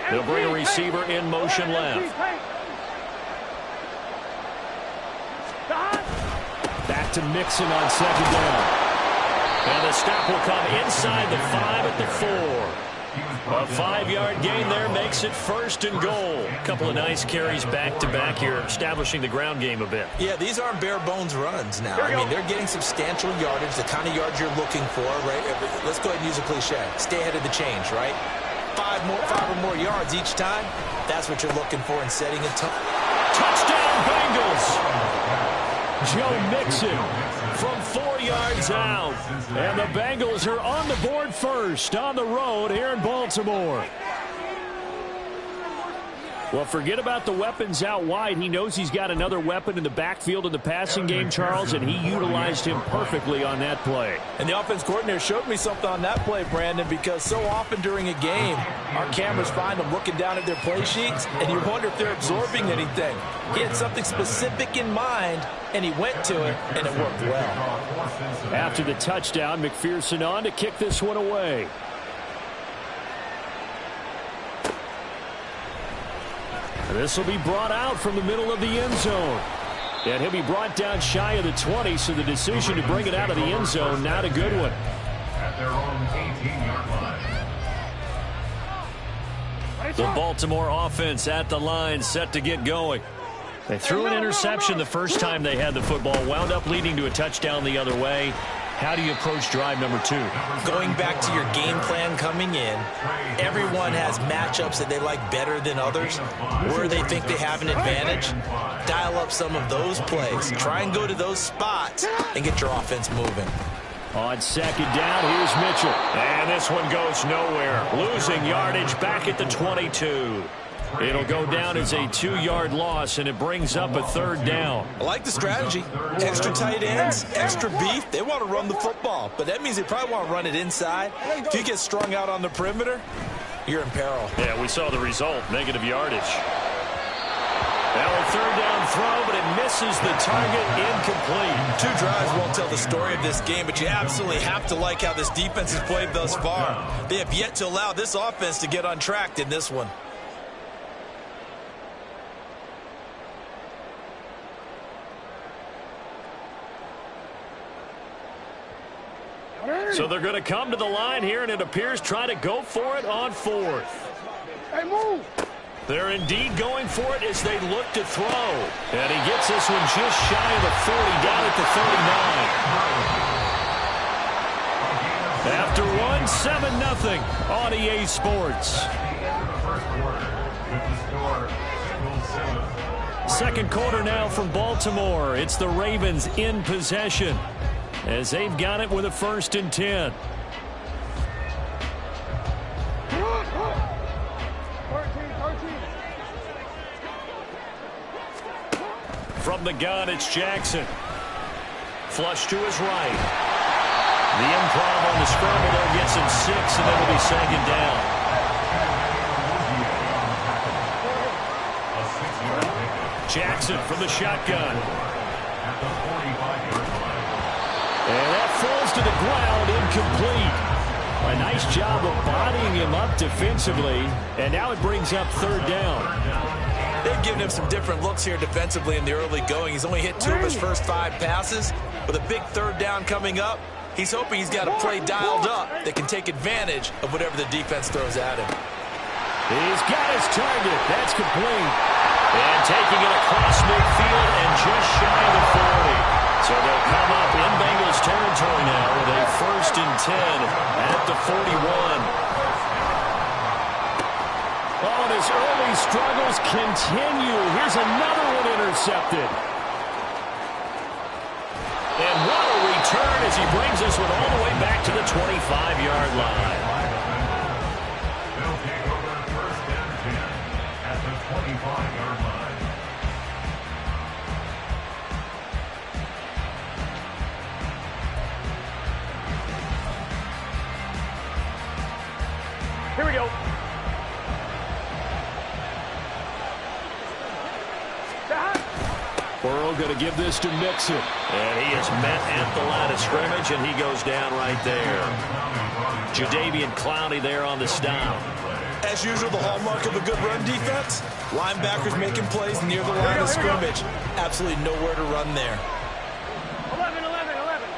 They'll bring a receiver in motion left. Back to Mixon on 2nd down. And the stop will come inside the 5 at the 4. A 5-yard gain there makes it 1st and goal. A couple of nice carries back-to-back here, establishing the ground game a bit. Yeah, these aren't bare-bones runs now. I mean, they're getting substantial yardage, the kind of yards you're looking for, right? Let's go ahead and use a cliche. Stay ahead of the change, right? 5 or more yards each time. That's what you're looking for in setting a tone. Touchdown, Bengals! Joe Mixon from 4 yards out. And the Bengals are on the board first on the road here in Baltimore. Well, forget about the weapons out wide. He knows he's got another weapon in the backfield in the passing game, Charles, and he utilized him perfectly on that play. And the offense coordinator showed me something on that play, Brandon, because so often during a game, our cameras find them looking down at their play sheets, and you wonder if they're absorbing anything. He had something specific in mind, and he went to it, and it worked well. After the touchdown, McPherson on to kick this one away. This will be brought out from the middle of the end zone. And he'll be brought down shy of the 20, so the decision to bring it out of the end zone, not a good one. At their own 18-yard line. The Baltimore offense at the line, set to get going. They threw an interception the first time they had the football, wound up leading to a touchdown the other way. How do you approach drive number 2? Going back to your game plan coming in, everyone has matchups that they like better than others, where they think they have an advantage. Dial up some of those plays. Try and go to those spots and get your offense moving. On 2nd down, here's Mitchell. And this one goes nowhere. Losing yardage back at the 22. It'll go down as a 2-yard loss, and it brings up a 3rd down. I like the strategy. Extra tight ends, extra beef. They want to run the football, but that means they probably want to run it inside. If you get strung out on the perimeter, you're in peril. Yeah, we saw the result, negative yardage. Now a 3rd down throw, but it misses the target, incomplete. 2 drives won't tell the story of this game, but you absolutely have to like how this defense has played thus far. They have yet to allow this offense to get untracked in this one. So they're going to come to the line here, and it appears try to go for it on 4th. Hey, move! They're indeed going for it as they look to throw. And he gets this one just shy of the 40, down at the 39. After one, 7-0 on EA Sports. Second quarter now from Baltimore. It's the Ravens in possession, as they've got it with a 1st and 10. From the gun, it's Jackson. Flush to his right. The improv on the scramble there gets him 6, and then it'll be 2nd down. Jackson from the shotgun. And that falls to the ground, incomplete. A nice job of bodying him up defensively, and now it brings up 3rd down. They've given him some different looks here defensively in the early going. He's only hit 2 of his first 5 passes. With a big 3rd down coming up, he's hoping he's got a play dialed up that can take advantage of whatever the defense throws at him. He's got his target. That's complete. And taking it across midfield and just shy of the 40. So they'll come up in Bengals territory now with a 1st and 10 at the 41. Oh, and his early struggles continue. Here's another one intercepted. And what a return as he brings this one all the way back to the 25-yard line. They'll take over 1st and 10 at the 25-yard line. go. Burrow going to give this to Mixon. And he is met at the line of scrimmage, and he goes down right there. Jadeveon Clowney there on the stop. As usual, the hallmark of a good run defense, linebackers making plays near the line of scrimmage. Absolutely nowhere to run there. 11, 11, 11.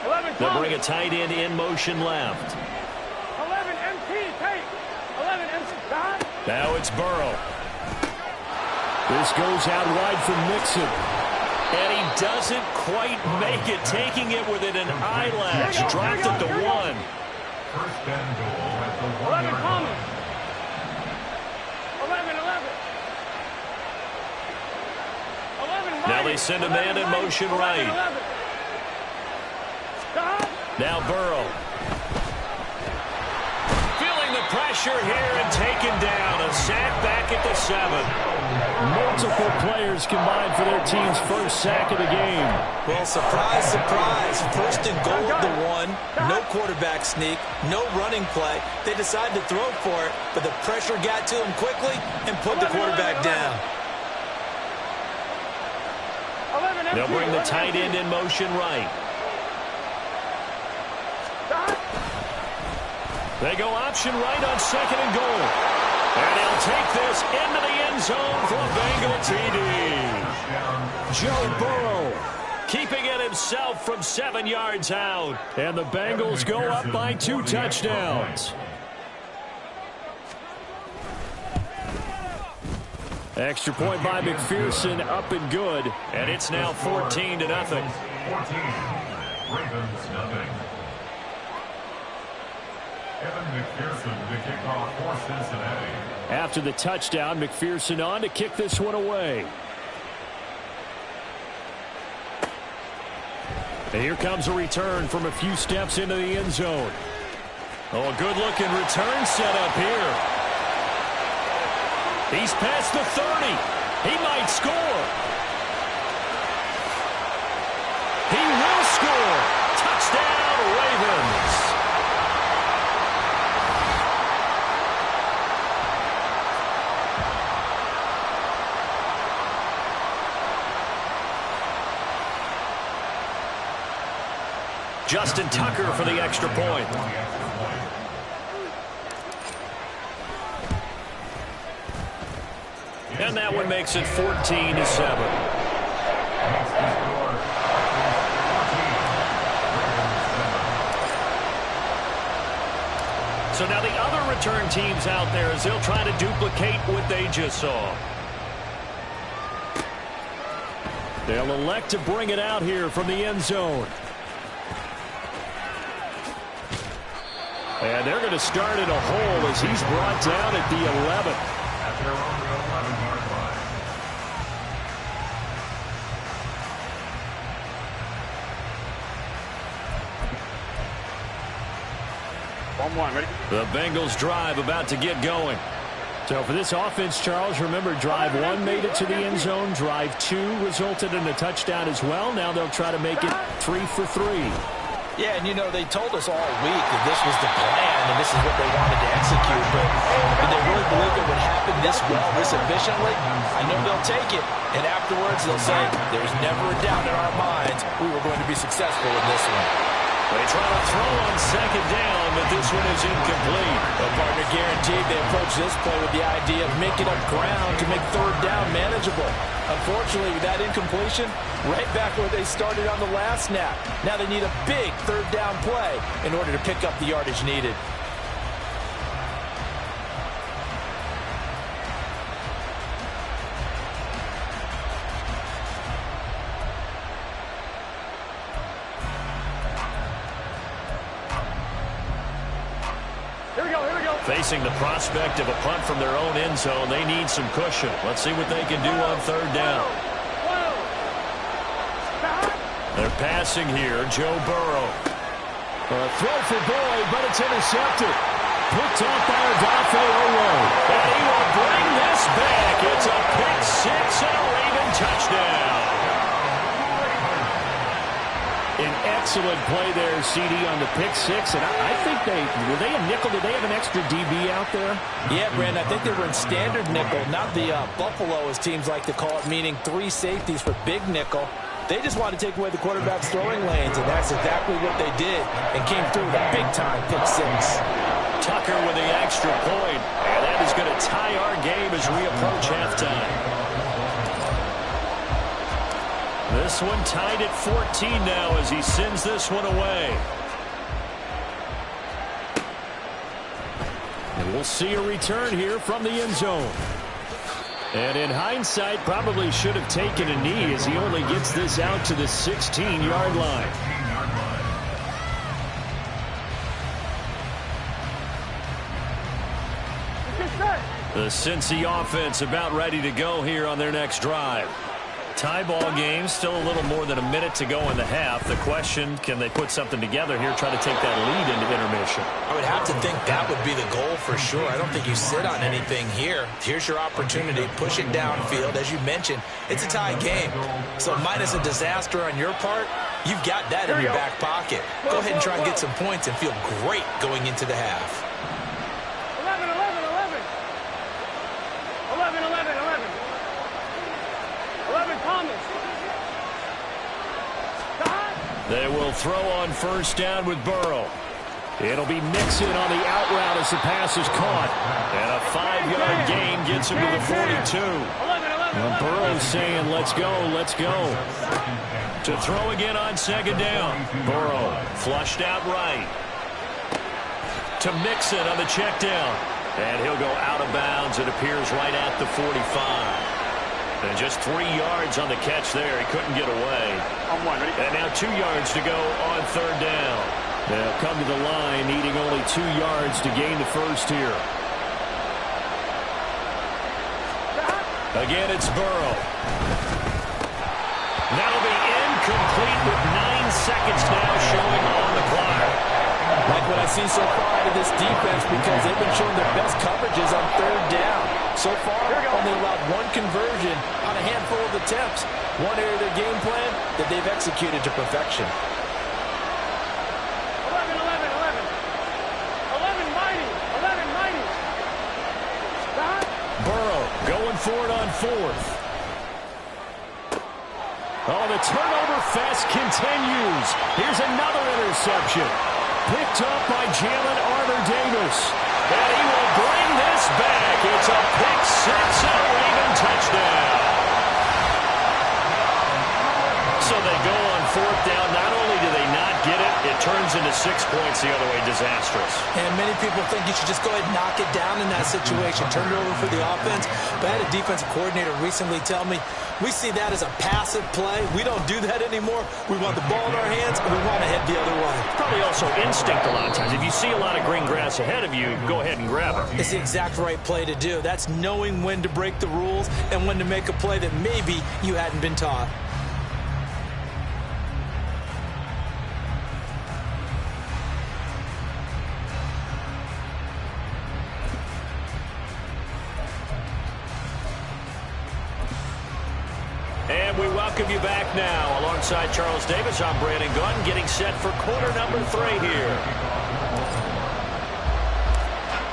11, They'll bring a tight end in motion left. 11, MT, tape. 11, MT, stop. Now it's Burrow. This goes out wide for Mixon. And he doesn't quite make it, taking it within an eyelash. Dropped it to 1. First and goal at the 11, 1-yard Palmer. line. 11, 11. 11, Now they send a man in motion right. 11. Stop. Now Burrow. Feeling the pressure here and taken down. A sack back at the 7. Multiple players combined for their team's first sack of the game. Well, surprise, surprise. First and goal at the 1. No quarterback sneak. No running play. They decided to throw for it, but the pressure got to him quickly and put the quarterback down. They'll bring the tight end in motion right. They go option right on second and goal. And he'll take this into the end zone for a Bengal TD. Joe Burrow keeping it himself from 7 yards out. And the Bengals go up by 2 touchdowns. Extra point by McPherson, up and good. And it's now 14-0. 14. Ravens nothing. Evan McPherson to kick off for Cincinnati. After the touchdown, McPherson on to kick this one away. And here comes a return from a few steps into the end zone. Oh, a good-looking return set up here. He's past the 30. He might score. He will score. Touchdown, Ravens. Justin Tucker for the extra point. And that one makes it 14-7. So now the other return teams out there as they'll try to duplicate what they just saw. They'll elect to bring it out here from the end zone. And they're going to start in a hole as he's brought down at the 11. At their own 11-yard line. Ready? The Bengals drive about to get going. So for this offense, Charles, remember drive 1 made it to the end zone. Drive 2 resulted in a touchdown as well. Now they'll try to make it 3 for 3. Yeah, and you know, they told us all week that this was the plan and this is what they wanted to execute, but did they really believe it would happen this well, this efficiently? I know they'll take it, and afterwards they'll say, there's never a doubt in our minds we were going to be successful in this one. They try to throw on second down, but this one is incomplete. A partner guaranteed they approach this play with the idea of making up ground to make third down manageable. Unfortunately, with that incompletion, right back where they started on the last snap. Now they need a big third down play in order to pick up the yardage needed. Facing the prospect of a punt from their own end zone, they need some cushion. Let's see what they can do on third down. They're passing here, Joe Burrow. A throw for Boyd, but it's intercepted. Picked off by Odafe Oweh. And he will bring this back. It's a pick six and a Raven touchdown. An Excellent play there, CD, on the pick six. And I think were they a nickel? Did they have an extra DB out there? Yeah, Brandon, I think they were in standard nickel, not the Buffalo, as teams like to call it, meaning 3 safeties for big nickel. They just wanted to take away the quarterback's throwing lanes, and that's exactly what they did, and came through with a big-time pick six. Tucker with the extra point, and that is going to tie our game as we approach halftime. This one tied at 14 now as he sends this one away. And we'll see a return here from the end zone. And in hindsight, probably should have taken a knee as he only gets this out to the 16-yard line. The Cincy offense about ready to go here on their next drive. Tie ball game, still a little more than a minute to go in the half. The question, can they put something together here, try to take that lead into intermission? I would have to think that would be the goal for sure. I don't think you sit on anything here. Here's your opportunity. Push it downfield. As you mentioned, it's a tie game. So minus a disaster on your part, you've got that in your back pocket. Go ahead and try and get some points and feel great going into the half. 11, Thomas. They will throw on first down with Burrow. It'll be Mixon on the out route as the pass is caught. And a 5-yard gain gets him to the 42. Well, Burrow's saying, let's go, let's go. To throw again on second down. Burrow flushed out right. To Mixon on the check down. And he'll go out of bounds. It appears right at the 45. And just 3 yards on the catch there. He couldn't get away. And now 2 yards to go on third down. They'll come to the line needing only 2 yards to gain the first here. Again, it's Burrow. That'll be incomplete with 9 seconds now showing on the clock. Like what I've seen so far out of this defense, because they've been showing their best coverages on third down. So far, only allowed 1 conversion on a handful of attempts. One area of their game plan that they've executed to perfection. 11, mighty. Burrow going for it on fourth. Oh, the turnover fest continues. Here's another interception. Picked up by Jalen Armour-Davis. And he will bring this back. It's a pick six and a Raven touchdown. So they go on fourth down. Not only do they not get it, it turns into 6 points the other way. Disastrous. And many people think you should just go ahead and knock it down in that situation. Turn it over for the offense. But I had a defensive coordinator recently tell me, we see that as a passive play. We don't do that anymore. We want the ball in our hands, and we want to head the other way. Probably also instinct a lot of times. If you see a lot of green grass ahead of you, go ahead and grab it. It's the exact right play to do. That's knowing when to break the rules and when to make a play that maybe you hadn't been taught. And we welcome you back now. Alongside Charles Davis, I'm Brandon Gunn, getting set for quarter number 3 here.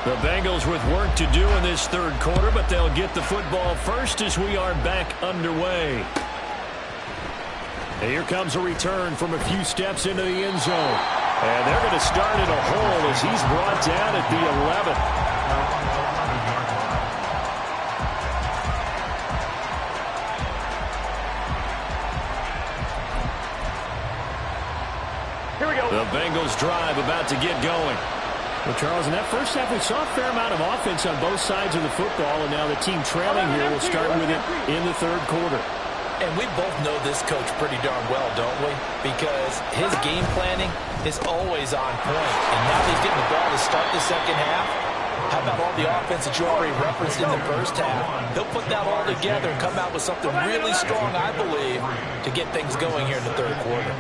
The Bengals with work to do in this third quarter, but they'll get the football first as we are back underway. And here comes a return from a few steps into the end zone. And they're going to start in a hole as he's brought down at the 11. The Bengals drive about to get going. Well, Charles, in that first half, we saw a fair amount of offense on both sides of the football, and now the team trailing here will start with it in the third quarter. And we both know this coach pretty darn well, don't we? Because his game planning is always on point. And now he's getting the ball to start the second half. How about all the offense that you already referenced in the first half? He'll put that all together and come out with something really strong, I believe, to get things going here in the third quarter.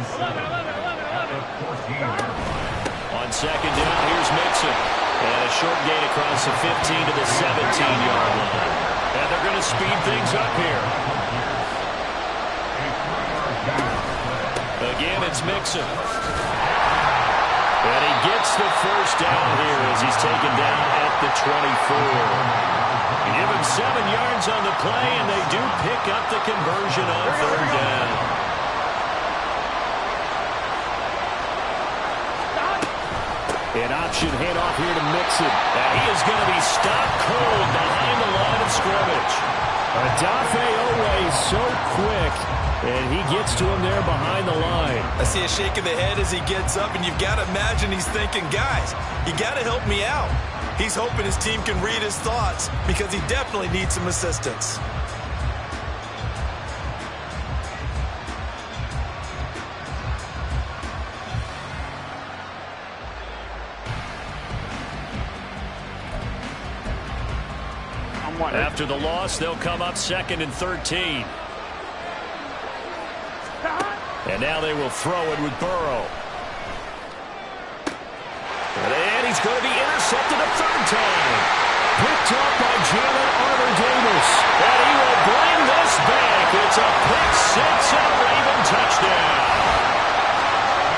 On second down, here's Mixon. And a short gain across the 15 to the 17-yard line. And they're going to speed things up here. Again, it's Mixon. And he gets the first down here as he's taken down at the 24. Give him 7 yards on the play, and they do pick up the conversion on third down. An option handoff here to Mixon. And he is going to be stopped cold behind the line of scrimmage. Odafe Oweh so quick, and he gets to him there behind the line. I see a shake of the head as he gets up, and you've got to imagine he's thinking, guys, you got to help me out. He's hoping his team can read his thoughts because he definitely needs some assistance. After the loss, they'll come up 2nd and 13. And now they will throw it with Burrow. And he's going to be intercepted a third time. Picked up by Jalen Armour-Davis. And he will bring this back. It's a pick 6 and a Raven touchdown.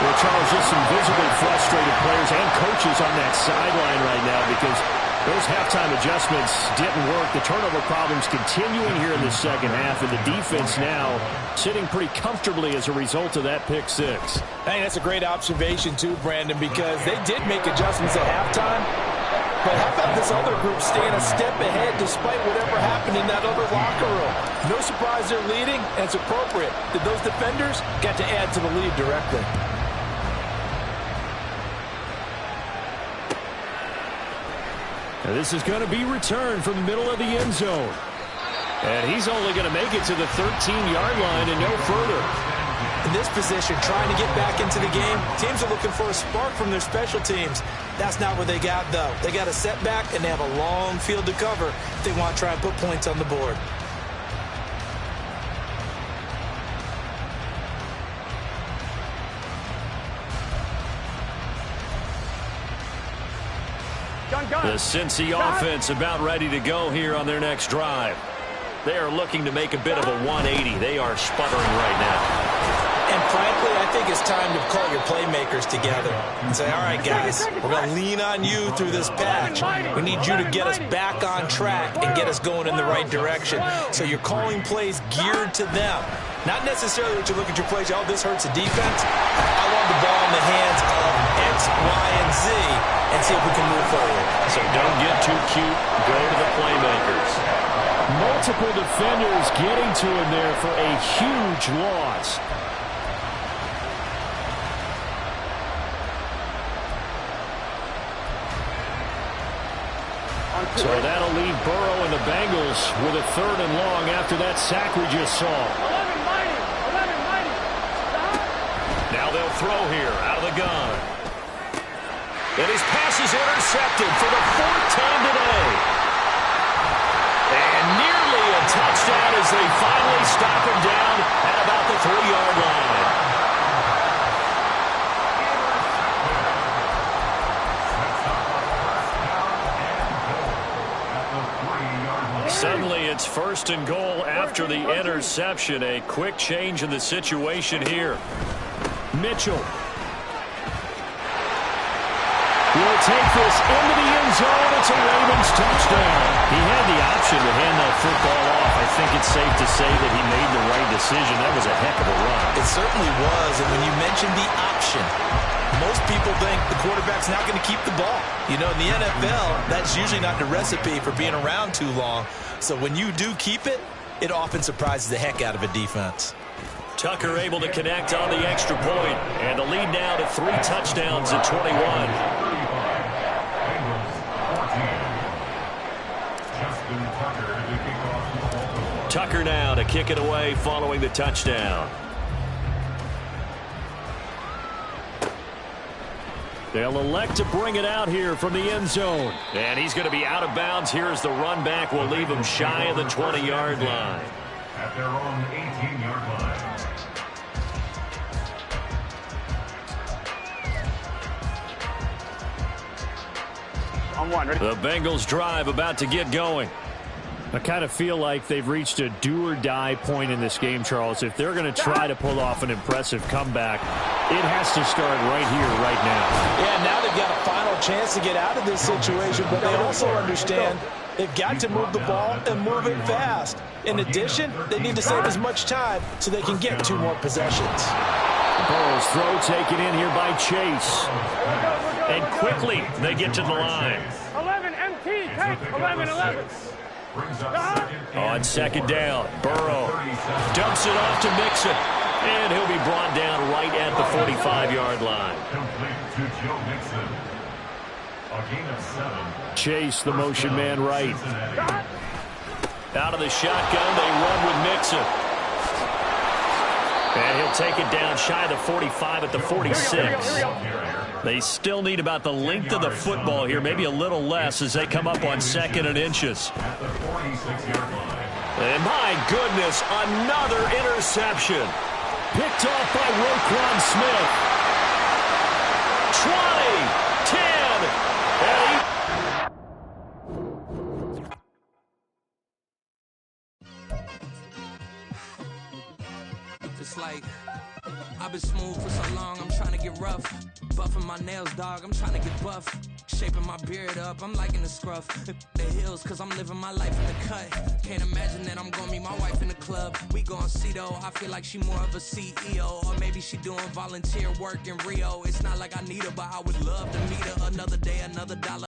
Well, Charles, just some visibly frustrated players and coaches on that sideline right now because those halftime adjustments didn't work. The turnover problems continuing here in the second half, and the defense now sitting pretty comfortably as a result of that pick 6. I think that's a great observation, too, Brandon, because they did make adjustments at halftime. But how about this other group staying a step ahead despite whatever happened in that other locker room? No surprise they're leading, and it's appropriate that those defenders got to add to the lead directly. Now this is going to be returned from the middle of the end zone. And he's only going to make it to the 13-yard line and no further. In this position, trying to get back into the game, teams are looking for a spark from their special teams. That's not what they got, though. They got a setback, and they have a long field to cover if they want to try and put points on the board. The Cincy offense about ready to go here on their next drive. They are looking to make a bit of a 180. They are sputtering right now. And frankly, I think it's time to call your playmakers together and say, all right, guys, we're going to lean on you through this patch. We need you to get us back on track and get us going in the right direction. So you're calling plays geared to them. Not necessarily that you look at your plays, oh, this hurts the defense. I want the ball in the hands of X, Y, and Z and see if we can move forward. So don't get too cute. Go to the playmakers. Multiple defenders getting to him there for a huge loss. So that'll leave Burrow and the Bengals with a 3rd and long after that sack we just saw. Now they'll throw here out of the gun. And his pass is intercepted for the 4th time today. And nearly a touchdown as they finally stop him down at about the 3-yard line. Suddenly it's 1st and goal after the interception. A quick change in the situation here. Mitchell will take this into the end zone. It's a Ravens touchdown. He had the option to hand that football off. I think it's safe to say that he made the right decision. That was a heck of a run. It certainly was, and when you mentioned the option, most people think the quarterback's not going to keep the ball. You know, in the NFL, that's usually not the recipe for being around too long. So when you do keep it, it often surprises the heck out of a defense. Tucker able to connect on the extra point, and the lead now to 3 touchdowns at 21. Tucker now to kick it away following the touchdown. They'll elect to bring it out here from the end zone. And he's going to be out of bounds here as the run back will leave him shy of the 20-yard line. At their own 18-yard line. The Bengals drive about to get going. I kind of feel like they've reached a do-or-die point in this game, Charles. If they're going to try to pull off an impressive comeback, it has to start right here, right now. Yeah, now they've got a final chance to get out of this situation, but they also understand they've got to move the ball and move it fast. In addition, they need to save as much time so they can get 2 more possessions. Burrow's throw taken in here by Chase. And quickly, they get to the line. 11, MT, take 11. On second down, Burrow dumps it off to Mixon. And he'll be brought down right at the 45-yard line. Complete to Joe Mixon. A gain of 7. Chase, the motion man right. Out of the shotgun, they run with Mixon. And he'll take it down shy of the 45 at the 46. They still need about the length of the football here, maybe a little less as they come up on 2nd and inches. And my goodness, another interception. Picked off by Roquan Smith. 20, 10, and he... It's like, I've been smooth for so long, I'm trying to get rough. Buffing my nails, dog, I'm trying to get buff. Shaping my beard up, I'm liking the scruff. The hills, cause I'm living my life in the cut. Can't imagine that I'm gonna meet my wife in the club. We gon' see though, I feel like she more of a CEO. Or maybe she doing volunteer work in Rio. It's not like I need her, but I would love to meet her. Another day, another dollar.